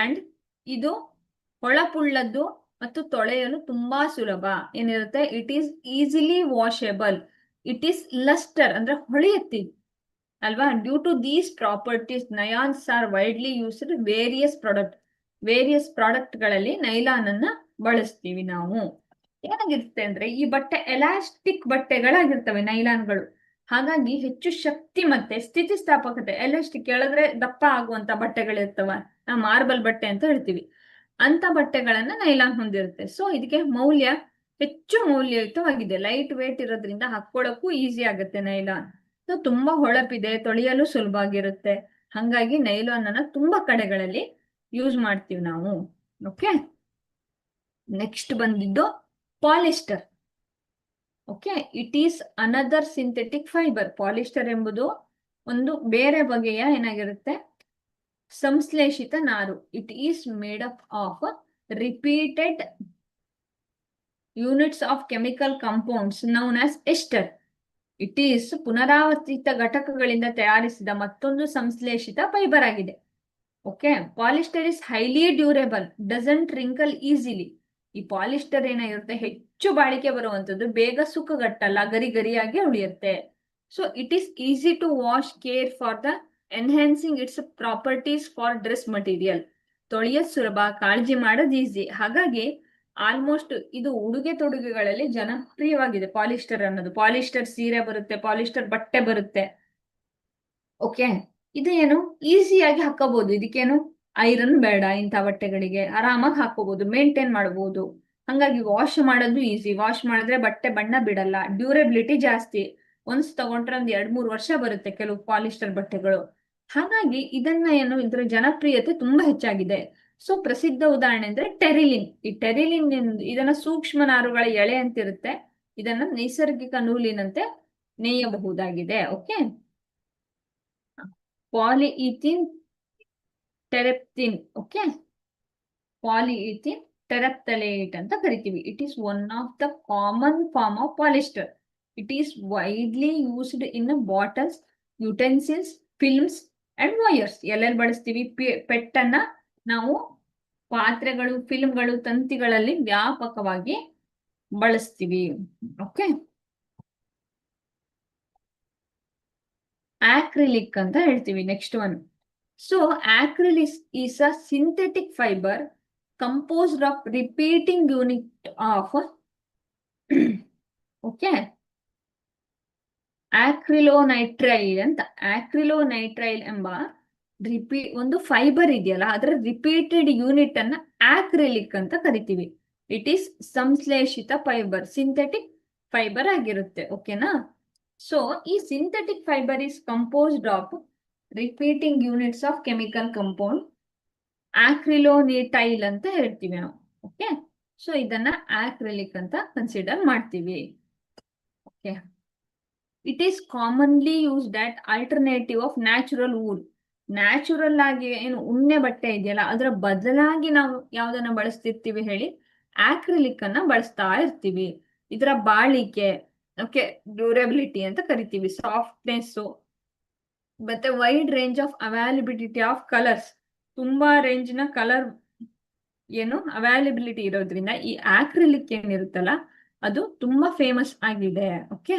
and ಇದು ಹೊಳಪುಳ್ಳದ್ದು ಮತ್ತು ತೊಳೆಯಲು ತುಂಬಾ ಸುಲಭ. ಏನಿರುತ್ತೆ, it is easily washable, it is luster ಅಂದ್ರೆ ಹೊಳೆಯುತ್ತೆ ಅಲ್ವಾ. Due to these properties nylons are widely used various product ಗಳಲ್ಲಿ ನೈಲಾನ್ ಅನ್ನ ಬಳಸ್ತೀವಿ ನಾವು. ಏನಾಗಿರುತ್ತೆ ಅಂದ್ರೆ ಈ ಬಟ್ಟೆ ಎಲಾಸ್ಟಿಕ್ ಬಟ್ಟೆಗಳಾಗಿರ್ತವೆ ನೈಲಾನ್ಗಳು. ಹಾಗಾಗಿ ಹೆಚ್ಚು ಶಕ್ತಿ ಮತ್ತೆ ಸ್ಥಿತಿಸ್ಥಾಪಕತೆ, ಎಲಾಸ್ಟಿಕ್ ಹೇಳಿದ್ರೆ ದಪ್ಪ ಆಗುವಂತ ಬಟ್ಟೆಗಳಿರ್ತವ, ನಾವು ಮಾರ್ಬಲ್ ಬಟ್ಟೆ ಅಂತ ಹೇಳ್ತೀವಿ, ಅಂತ ಬಟ್ಟೆಗಳನ್ನ ನೈಲಾನ್ ಹೊಂದಿರುತ್ತೆ. ಸೊ ಇದಕ್ಕೆ ಹೆಚ್ಚು ಮೌಲ್ಯಯುತವಾಗಿದೆ. ಲೈಟ್ ವೇಟ್ ಇರೋದ್ರಿಂದ ಹಾಕೊಳ್ಳೋಕ್ಕೂ ಈಸಿ ಆಗುತ್ತೆ ನೈಲಾನ್. ಸೊ ತುಂಬಾ ಹೊಳಪಿದೆ, ತೊಳೆಯಲು ಸುಲಭ ಆಗಿರುತ್ತೆ. ಹಾಗಾಗಿ ನೈಲಾನ್ ಅನ್ನ ತುಂಬಾ ಕಡೆಗಳಲ್ಲಿ ಯೂಸ್ ಮಾಡ್ತೀವಿ ನಾವು. ಓಕೆ, ನೆಕ್ಸ್ಟ್ ಬಂದಿದ್ದು polyester. Okay, it is another synthetic fibre. Polyester ಎಂಬುದು ಒಂದು ಬೇರೆ ಬಗೆಯ ಏನಾಗಿರುತ್ತೆ, ಸಂಶ್ಲೇಷಿತ ನಾರು. It is made up of repeated units of chemical compounds known as ester. It is ಪುನರಾವರ್ತಿತ ಘಟಕಗಳಿಂದ ತಯಾರಿಸಿದ ಮತ್ತೊಂದು ಸಂಶ್ಲೇಷಿತ ಫೈಬರ್ ಆಗಿದೆ. Okay, polyester is highly durable, doesn't wrinkle easily. ಈ ಪಾಲಿಸ್ಟರ್ ಏನಾಗಿರುತ್ತೆ, ಹೆಚ್ಚು ಬಾಳಿಕೆ ಬರುವಂತದ್ದು, ಬೇಗ ಸುಕ್ಕುಗಟ್ಟಲ್ಲ, ಗರಿ ಗರಿಯಾಗಿ ಉಳಿಯುತ್ತೆ. So it is easy to wash, care for the enhancing it's properties for dress material. ತೊಳೆಯೋದು ಸುಲಭ, ಕಾಳಜಿ ಮಾಡೋದು ಈಸಿ. ಹಾಗಾಗಿ ಆಲ್ಮೋಸ್ಟ್ ಇದು ಉಡುಗೆ ತೊಡುಗೆಗಳಲ್ಲಿ ಜನಪ್ರಿಯವಾಗಿದೆ ಪಾಲಿಸ್ಟರ್ ಅನ್ನೋದು. ಪಾಲಿಸ್ಟರ್ ಸೀರೆ ಬರುತ್ತೆ, ಪಾಲಿಸ್ಟರ್ ಬಟ್ಟೆ ಬರುತ್ತೆ. ಓಕೆ, ಇದು ಏನು ಈಸಿಯಾಗಿ ಹಾಕೋಬಹುದು. ಇದಕ್ಕೇನು ಐರನ್ ಬೇಡ, ಇಂಥ ಬಟ್ಟೆಗಳಿಗೆ ಆರಾಮಾಗಿ ಹಾಕೋಬಹುದು, ಮೇಂಟೈನ್ ಮಾಡಬಹುದು. ಹಂಗಾಗಿ ವಾಶ್ ಮಾಡೋದು ಈಸಿ. ವಾಶ್ ಮಾಡಿದ್ರೆ ಬಟ್ಟೆ ಬಣ್ಣ ಬಿಡಲ್ಲ, ಡ್ಯೂರೇಬಿಲಿಟಿ ಜಾಸ್ತಿ. ಒನ್ಸ್ ತಗೊಂಡ್ರೆ ಒಂದ್ 2-3 ವರ್ಷ ಬರುತ್ತೆ ಕೆಲವು ಪಾಲಿಸ್ಟರ್ ಬಟ್ಟೆಗಳು. ಹಾಗಾಗಿ ಇದನ್ನ ಏನು, ಇದರ ಜನಪ್ರಿಯತೆ ತುಂಬಾ ಹೆಚ್ಚಾಗಿದೆ. ಸೊ ಪ್ರಸಿದ್ಧ ಉದಾಹರಣೆ ಅಂದ್ರೆ ಟೆರಿಲಿನ್. ಈ ಟೆರಿಲಿನ್ ಇದನ್ನ ಸೂಕ್ಷ್ಮ ನಾರುಗಳ ಎಳೆ ಅಂತ ಇರುತ್ತೆ. ಇದನ್ನ ನೈಸರ್ಗಿಕ ನೂಲಿನಂತೆ ನೇಯಬಹುದಾಗಿದೆ. ಓಕೆ, ಪಾಲಿಇಥಿನ್ ಟೆರೆಪ್ತಿನ್. ಓಕೆ, ಪಾಲಿಇಥಿನ್ ಟೆರೆಪ್ತಲೇಟ್ ಅಂತ ಕರಿತೀವಿ. It is one of the common form of polyester. It is widely used in bottles, utensils, films and wires. ಎಲ್ಲೆಲ್ಲಿ ಬಳಸ್ತೀವಿ? ಪೆಟ್ಟನ್ನ ನಾವು ಪಾತ್ರೆಗಳು, ಫಿಲ್ಮ್ಗಳು, ತಂತಿಗಳಲ್ಲಿ ವ್ಯಾಪಕವಾಗಿ ಬಳಸ್ತೀವಿ. ಓಕೆ, ಆಕ್ರಿಲಿಕ್ ಅಂತ ಹೇಳ್ತೀವಿ next one. So acrylic is a synthetic fiber composed of repeating unit of okay, acrylonitrile ಅಂತ. acrylonitrile ಎಂಬ ಒಂದು ಫೈಬರ್ ಇದೆಯಲ್ಲ, ಅದರ ರಿಪೀಟೆಡ್ ಯೂನಿಟ್ ಅನ್ನ ಆಕ್ರಿಲಿಕ್ ಅಂತ ಕರಿತೀವಿ. ಇಟ್ ಈಸ್ ಸಂಶ್ಲೇಷಿತ ಫೈಬರ್, ಸಿಂಥೆಟಿಕ್ ಫೈಬರ್ ಆಗಿರುತ್ತೆ. ಓಕೆನಾ? ಸೊ ಈ synthetic fibre is composed of repeating units of chemical compound, acrylonitrile ಅಂತ ಹೇಳ್ತೀವಿ ನಾವು. ಓಕೆ, ಸೊ ಇದನ್ನ ಆಕ್ರಿಲಿಕ್ ಅಂತ ಕನ್ಸಿಡರ್ ಮಾಡ್ತೀವಿ. Okay, it is commonly used at alternative of natural wool. Natural ಆಗಿ ಏನು ಉಣ್ಣೆ ಬಟ್ಟೆ ಇದೆಯಲ್ಲ, ಅದರ ಬದಲಾಗಿ ನಾವು ಯಾವ್ದನ್ನ ಬಳಸ್ತಿರ್ತೀವಿ ಹೇಳಿ? ಆಕ್ರಿಲಿಕ್ ಅನ್ನ ಬಳಸ್ತಾ ಇರ್ತೀವಿ. ಇದರ ಬಾಳಿಕೆ, ಓಕೆ, ಡ್ಯೂರಬಿಲಿಟಿ ಅಂತ ಕರಿತೀವಿ, ಸಾಫ್ಟ್ನೆಸ್, ಮತ್ತೆ wide range of availability of colours. ತುಂಬಾ ರೇಂಜ್ ನ ಕಲರ್ ಏನು ಅವೈಲಬಿಲಿಟಿ ಇರೋದ್ರಿಂದ ಈ ಆಕ್ರಿಲಿಕ್ ಏನಿರುತ್ತಲ್ಲ ಅದು ತುಂಬಾ ಫೇಮಸ್ ಆಗಿದೆ. Okay,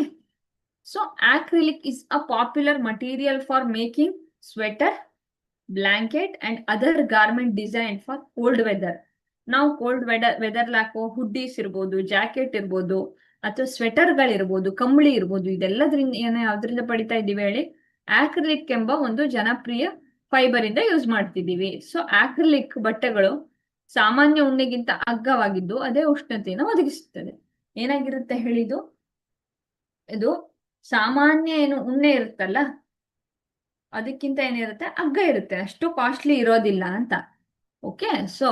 so acrylic is a popular material for making sweater, blanket and other garment design for cold weather. ನಾವು ಕೋಲ್ಡ್ ವೆದರ್ ಹಾಕೋ ಹುಡ್ಡೀಸ್ ಇರ್ಬೋದು, ಜಾಕೆಟ್ ಇರ್ಬೋದು, ಅಥವಾ ಸ್ವೆಟರ್ಗಳಿರ್ಬೋದು, ಕಂಬಳಿ ಇರ್ಬೋದು, ಇದೆಲ್ಲದ್ರಿಂದ ಯಾವ್ದ್ರಿಂದ ಪಡಿತಾ ಇದ್ದೀವಿ ಹೇಳಿ? ಆಕ್ರಿಲಿಕ್ ಎಂಬ ಒಂದು ಜನಪ್ರಿಯ ಫೈಬರ್ ಇಂದ ಯೂಸ್ ಮಾಡ್ತಿದ್ದೀವಿ. ಸೊ ಆಕ್ರಿಲಿಕ್ ಬಟ್ಟೆಗಳು ಸಾಮಾನ್ಯ ಉಣ್ಣೆಗಿಂತ ಅಗ್ಗವಾಗಿದ್ದು ಅದೇ ಉಷ್ಣತೆಯನ್ನು ಒದಗಿಸುತ್ತದೆ. ಏನಾಗಿರುತ್ತೆ ಹೇಳಿದು? ಇದು ಸಾಮಾನ್ಯ ಏನು ಉಣ್ಣೆ ಇರುತ್ತಲ್ಲ ಅದಕ್ಕಿಂತ ಏನಿರುತ್ತೆ, ಅಗ್ಗ ಇರುತ್ತೆ, ಅಷ್ಟು ಕಾಸ್ಟ್ಲಿ ಇರೋದಿಲ್ಲ ಅಂತ. ಓಕೆ, ಸೊ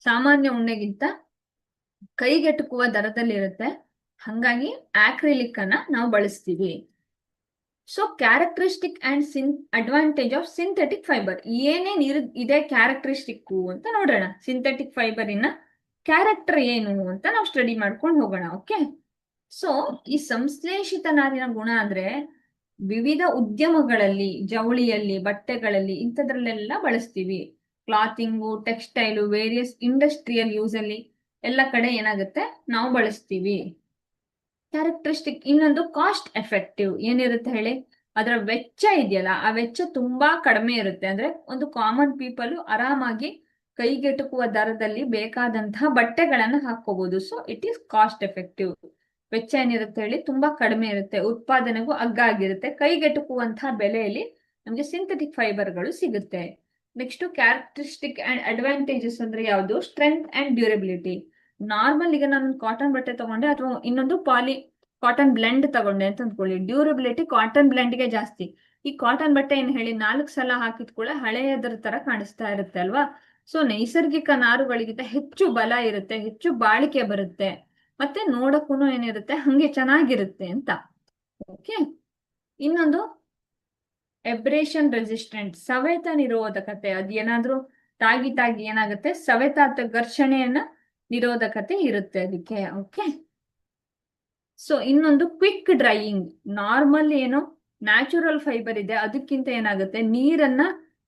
ಸಾಮಾನ್ಯ ಉಣ್ಣೆಗಿಂತ ಕೈಗೆಟುಕುವ ದರದಲ್ಲಿರುತ್ತೆ. ಹಾಗಾಗಿ ಆಕ್ರಿಲಿಕ್ ಅನ್ನ ನಾವು ಬಳಸ್ತೀವಿ. So characteristic and advantage of synthetic fibre. ಏನೇನ್ ಇದೆ ಕ್ಯಾರೆಕ್ಟರಿಸ್ಟಿಕ್ ಅಂತ ನೋಡೋಣ. ಸಿಂಥೆಟಿಕ್ ಫೈಬರಿನ ಕ್ಯಾರೆಕ್ಟರ್ ಏನು ಅಂತ ನಾವು ಸ್ಟಡಿ ಮಾಡ್ಕೊಂಡು ಹೋಗೋಣ. ಓಕೆ, ಸೊ ಈ ಸಂಶ್ಲೇಷಿತ ನಾರಿನ ಗುಣ ಅಂದ್ರೆ ವಿವಿಧ ಉದ್ಯಮಗಳಲ್ಲಿ, ಜವಳಿಯಲ್ಲಿ, ಬಟ್ಟೆಗಳಲ್ಲಿ, ಇಂಥದ್ರಲ್ಲೆಲ್ಲ ಬಳಸ್ತೀವಿ. ಕ್ಲಾತಿಂಗು, ಟೆಕ್ಸ್ಟೈಲು, ವೇರಿಯಸ್ ಇಂಡಸ್ಟ್ರಿಯಲ್ ಯೂಸ್ ಅಲ್ಲಿ ಎಲ್ಲ ಕಡೆ ಏನಾಗುತ್ತೆ, ನಾವು ಬಳಸ್ತೀವಿ. ಕ್ಯಾರೆಕ್ಟರಿಸ್ಟಿಕ್ ಇನ್ನೊಂದು ಕಾಸ್ಟ್ ಎಫೆಕ್ಟಿವ್. ಏನಿರುತ್ತೆ ಹೇಳಿ? ಅದರ ವೆಚ್ಚ ಇದೆಯಲ್ಲ, ಆ ವೆಚ್ಚ ತುಂಬಾ ಕಡಿಮೆ ಇರುತ್ತೆ. ಅಂದ್ರೆ ಒಂದು ಕಾಮನ್ ಪೀಪಲ್ ಆರಾಮಾಗಿ ಕೈಗೆಟುಕುವ ದರದಲ್ಲಿ ಬೇಕಾದಂತಹ ಬಟ್ಟೆಗಳನ್ನ ಹಾಕೋಬಹುದು. So it is cost effective. ವೆಚ್ಚ ಏನಿರುತ್ತೆ ಹೇಳಿ? ತುಂಬಾ ಕಡಿಮೆ ಇರುತ್ತೆ, ಉತ್ಪಾದನೆಗೂ ಅಗ್ಗ ಆಗಿರುತ್ತೆ, ಕೈಗೆಟುಕುವಂತಹ ಬೆಲೆಯಲ್ಲಿ ನಮ್ಗೆ ಸಿಂಥೆಟಿಕ್ ಫೈಬರ್ಗಳು ಸಿಗುತ್ತೆ. ನೆಕ್ಸ್ಟ್ ಕ್ಯಾರೆಕ್ಟರಿಸ್ಟಿಕ್ ಅಂಡ್ ಅಡ್ವಾಂಟೇಜಸ್ ಅಂದ್ರೆ ಯಾವುದು? Strength and durability. ನಾರ್ಮಲ್ ಈಗ ನಾನು ಕಾಟನ್ ಬಟ್ಟೆ ತಗೊಂಡೆ ಅಥವಾ ಇನ್ನೊಂದು ಕಾಟನ್ ಬ್ಲೆಂಡ್ ತಗೊಂಡೆ ಅಂತ ಅಂದ್ಕೊಳ್ಳಿ, ಡ್ಯೂರಬಿಲಿಟಿ ಕಾಟನ್ ಬ್ಲೆಂಡ್ಗೆ ಜಾಸ್ತಿ. ಈ ಕಾಟನ್ ಬಟ್ಟೆ ಏನ್ ಹೇಳಿ 4 ಸಲ ಹಾಕಿದ ಕೂಡ ಹಳೆಯದ್ರ ತರ ಕಾಣಿಸ್ತಾ ಇರುತ್ತೆ ಅಲ್ವಾ? ಸೊ ನೈಸರ್ಗಿಕ ನಾರುಗಳಿಗಿಂತ ಹೆಚ್ಚು ಬಲ ಇರುತ್ತೆ, ಹೆಚ್ಚು ಬಾಳಿಕೆ ಬರುತ್ತೆ, ಮತ್ತೆ ನೋಡಕ್ಕೂ ಏನಿರುತ್ತೆ ಹಂಗೆ ಚೆನ್ನಾಗಿರುತ್ತೆ ಅಂತ. ಓಕೆ. ಇನ್ನೊಂದು ಎಬ್ರೇಷನ್ ರೆಸಿಸ್ಟೆಂಟ್, ಸವೆತ ನಿರೋಧಕತೆ. ಅದೇನಾದ್ರೂ ತಾಗಿ ಏನಾಗುತ್ತೆ, ಸವೆತ ಅಥವಾ ಘರ್ಷಣೆಯನ್ನ ನಿರೋಧಕತೆ ಇರುತ್ತೆ ಅದಕ್ಕೆ. ಓಕೆ. ಸೊ ಇನ್ನೊಂದು ಕ್ವಿಕ್ ಡ್ರೈಯಿಂಗ್. ನಾರ್ಮಲ್ ಏನು ನ್ಯಾಚುರಲ್ ಫೈಬರ್ ಇದೆ ಅದಕ್ಕಿಂತ ಏನಾಗುತ್ತೆ, ನೀರನ್ನ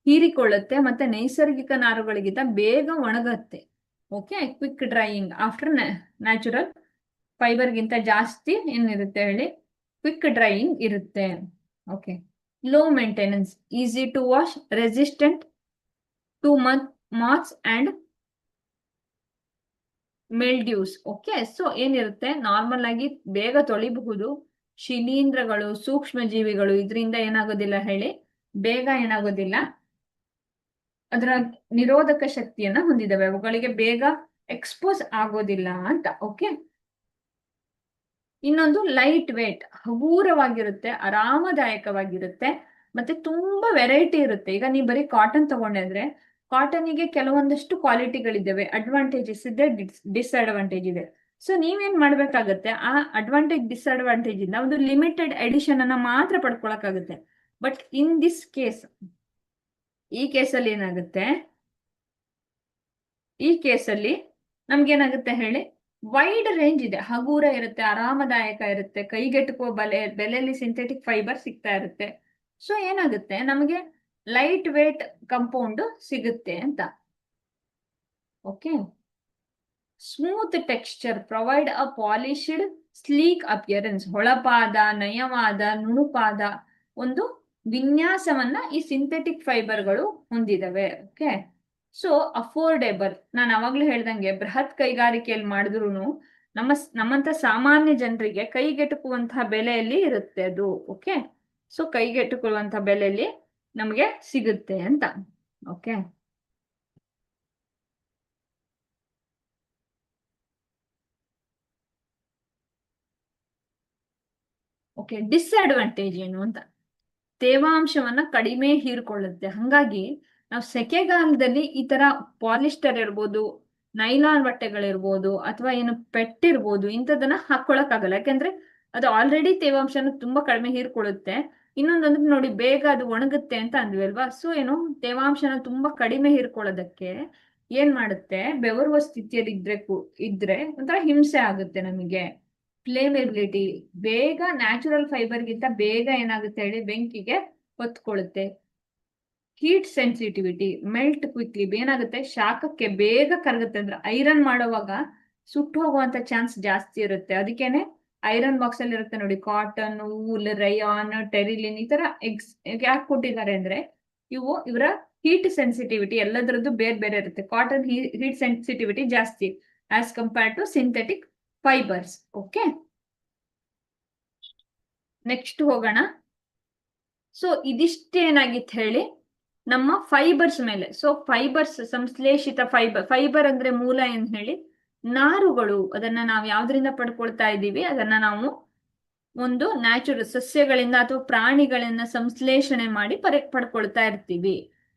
ಹೀರಿಕೊಳ್ಳುತ್ತೆ ಮತ್ತೆ ನೈಸರ್ಗಿಕ ನಾರುಗಳಿಗಿಂತ ಬೇಗ ಒಣಗತ್ತೆ. Okay. Quick drying after natural ಫೈಬರ್ಗಿಂತ ಜಾಸ್ತಿ ಏನಿರುತ್ತೆ ಹೇಳಿ, ಕ್ವಿಕ್ ಡ್ರೈಯಿಂಗ್ ಇರುತ್ತೆ. Okay. Low maintenance, easy to wash, resistant to moths and mildews. Okay. So ಏನಿರುತ್ತೆ, ನಾರ್ಮಲ್ ಆಗಿ ಬೇಗ ತೊಳಿಬಹುದು. ಶಿಲೀಂಧ್ರಗಳು, ಸೂಕ್ಷ್ಮ ಜೀವಿಗಳು ಇದರಿಂದ ಏನಾಗೋದಿಲ್ಲ ಹೇಳಿ, ಬೇಗ ಏನಾಗೋದಿಲ್ಲ, ಅದರ ನಿರೋಧಕ ಶಕ್ತಿಯನ್ನ ಹೊಂದಿದವೆ, ಅವುಗಳಿಗೆ ಬೇಗ ಎಕ್ಸ್ಪೋಸ್ ಆಗೋದಿಲ್ಲ ಅಂತ. ಓಕೆ. ಇನ್ನೊಂದು ಲೈಟ್ ವೇಟ್, ಹಗೂರವಾಗಿರುತ್ತೆ, ಆರಾಮದಾಯಕವಾಗಿರುತ್ತೆ, ಮತ್ತೆ ತುಂಬಾ ವೆರೈಟಿ ಇರುತ್ತೆ. ಈಗ ನೀವು ಬರೀ ಕಾಟನ್ ತಗೊಂಡಿದ್ರೆ ಕಾಟನ್ಗೆ ಕೆಲವೊಂದಷ್ಟು ಕ್ವಾಲಿಟಿಗಳಿದ್ದಾವೆ, ಅಡ್ವಾಂಟೇಜಸ್ ಇದೆ, ಡಿಸ್ಅಡ್ವಾಂಟೇಜ್ ಇದೆ. ಸೊ ನೀವೇನ್ ಮಾಡ್ಬೇಕಾಗತ್ತೆ, ಆ ಅಡ್ವಾಂಟೇಜ್ ಡಿಸ್ಅಡ್ವಾಂಟೇಜ್ ಇಂದ ಒಂದು ಲಿಮಿಟೆಡ್ ಎಡಿಷನ್ ಅನ್ನ ಮಾತ್ರ ಪಡ್ಕೊಳಕ್ಕಾಗುತ್ತೆ. ಬಟ್ ಇನ್ ದಿಸ್ ಕೇಸ್, ಈ ಕೇಸಲ್ಲಿ ಏನಾಗುತ್ತೆ, ಈ ಕೇಸಲ್ಲಿ ನಮ್ಗೇನಾಗುತ್ತೆ ಹೇಳಿ, ವೈಡ್ ರೇಂಜ್ ಇದೆ, ಹಗೂರ ಇರುತ್ತೆ, ಆರಾಮದಾಯಕ ಇರುತ್ತೆ, ಕೈಗೆಟುಕುವ ಬೆಲೆಯಲ್ಲಿ ಸಿಂಥೆಟಿಕ್ ಫೈಬರ್ ಸಿಗ್ತಾ ಇರುತ್ತೆ. ಸೊ ಏನಾಗುತ್ತೆ, ನಮಗೆ ಲೈಟ್ ವೇಟ್ ಕಂಪೌಂಡ್ ಸಿಗುತ್ತೆ ಅಂತ. Okay. Smooth texture, provide a polished sleek appearance, ಹೊಳಪಾದ, ನಯವಾದ, ನುಣುಪಾದ ಒಂದು ವಿನ್ಯಾಸವನ್ನ ಈ ಸಿಂಥೆಟಿಕ್ ಫೈಬರ್ಗಳು ಹೊಂದಿದವೆ. ಓಕೆ. ಸೊ ಅಫೋರ್ಡೆಬಲ್, ನಾನು ಅವಾಗ್ಲೂ ಹೇಳ್ದಂಗೆ ಬೃಹತ್ ಕೈಗಾರಿಕೆಯಲ್ಲಿ ಮಾಡಿದ್ರು ನಮ್ಮಂತ ಸಾಮಾನ್ಯ ಜನರಿಗೆ ಕೈಗೆಟುಕುವಂತಹ ಬೆಲೆಯಲ್ಲಿ ಇರುತ್ತೆ ಅದು. ಓಕೆ. ಸೊ ಕೈಗೆಟುಕುವಂತಹ ಬೆಲೆಯಲ್ಲಿ ನಮಗೆ ಸಿಗುತ್ತೆ ಅಂತ. ಓಕೆ. ಓಕೆ. ಡಿಸ್ಅಡ್ವಾಂಟೇಜ್ ಏನು ಅಂತ, ತೇವಾಂಶವನ್ನ ಕಡಿಮೆ ಹೀರ್ಕೊಳ್ಳುತ್ತೆ. ಹಂಗಾಗಿ ನಾವು ಸೆಕೆಗಾಲದಲ್ಲಿ ಈ ತರ ಪಾಲಿಸ್ಟರ್ ಇರ್ಬೋದು, ನೈಲಾನ್ ಬಟ್ಟೆಗಳಿರ್ಬೋದು, ಅಥವಾ ಏನು ಪೆಟ್ಟಿರ್ಬೋದು, ಇಂಥದನ್ನ ಹಾಕೊಳಕ್ಕಾಗಲ್ಲ. ಯಾಕಂದ್ರೆ ಅದು ಆಲ್ರೆಡಿ ತೇವಾಂಶನ ತುಂಬಾ ಕಡಿಮೆ ಹೀರ್ಕೊಳ್ಳುತ್ತೆ. ಇನ್ನೊಂದಂದ್ರೆ ನೋಡಿ, ಬೇಗ ಅದು ಒಣಗುತ್ತೆ ಅಂತ ಅಂದ್ವಿ ಅಲ್ವಾ. ಸೊ ಏನು, ತೇವಾಂಶನ ತುಂಬಾ ಕಡಿಮೆ ಹೀರ್ಕೊಳ್ಳೋದಕ್ಕೆ ಏನ್ ಮಾಡುತ್ತೆ, ಬೆವರುವ ಸ್ಥಿತಿಯಲ್ಲಿ ಇದ್ರೆ ಒಂಥರ ಹಿಂಸೆ ಆಗುತ್ತೆ ನಮಗೆ. ಫ್ಲೇಮೆಬಿಲಿಟಿ, ಬೇಗ ನ್ಯಾಚುರಲ್ ಫೈಬರ್ಗಿಂತ ಬೇಗ ಏನಾಗುತ್ತೆ ಹೇಳಿ, ಬೆಂಕಿಗೆ ಹೊತ್ಕೊಳ್ಳುತ್ತೆ. ಹೀಟ್ ಸೆನ್ಸಿಟಿವಿಟಿ, ಮೆಲ್ಟ್ ಕ್ವಿಕ್ಲಿ, ಏನಾಗುತ್ತೆ, ಶಾಖಕ್ಕೆ ಬೇಗ ಕರಗುತ್ತೆ. ಅಂದ್ರೆ ಐರನ್ ಮಾಡುವಾಗ ಸುಟ್ಟು ಹೋಗುವಂತ ಚಾನ್ಸ್ ಜಾಸ್ತಿ ಇರುತ್ತೆ. ಅದಕ್ಕೇನೆ ಐರನ್ ಬಾಕ್ಸ್ ಅಲ್ಲಿ ಇರುತ್ತೆ ನೋಡಿ, ಕಾಟನ್, ವೂಲ್, ರಯಾನ್, ಟೆರಿಲಿನ್, ಈ ತರ ಯಾಕೆ ಕೊಟ್ಟಿದ್ದಾರೆ ಅಂದ್ರೆ, ಇವರ ಹೀಟ್ ಸೆನ್ಸಿಟಿವಿಟಿ ಎಲ್ಲದರದ್ದು ಬೇರೆ ಬೇರೆ ಇರುತ್ತೆ. ಕಾಟನ್ ಹೀಟ್ ಸೆನ್ಸಿಟಿವಿಟಿ ಜಾಸ್ತಿ as compared to synthetic fibres. Okay. Next ಹೋಗೋಣ. ಸೊ ಇದಿಷ್ಟೇನಾಗಿತ್ತು ಹೇಳಿ ನಮ್ಮ ಫೈಬರ್ಸ್ ಮೇಲೆ. ಸೊ ಫೈಬರ್ಸ್, ಸಂಶ್ಲೇಷಿತ ಫೈಬರ್ ಅಂದ್ರೆ ಮೂಲ ಏನ್ ಹೇಳಿ, ನಾರುಗಳು. ಅದನ್ನ ನಾವು ಯಾವ್ದ್ರಿಂದ ಪಡ್ಕೊಳ್ತಾ ಇದ್ದೀವಿ, ಅದನ್ನ ನಾವು ಒಂದು ನ್ಯಾಚುರಲ್ ಸಸ್ಯಗಳಿಂದ ಅಥವಾ ಪ್ರಾಣಿಗಳಿಂದ ಸಂಶ್ಲೇಷಣೆ ಮಾಡಿ ಪಡ್ಕೊಳ್ತಾ ಇರ್ತೀವಿ.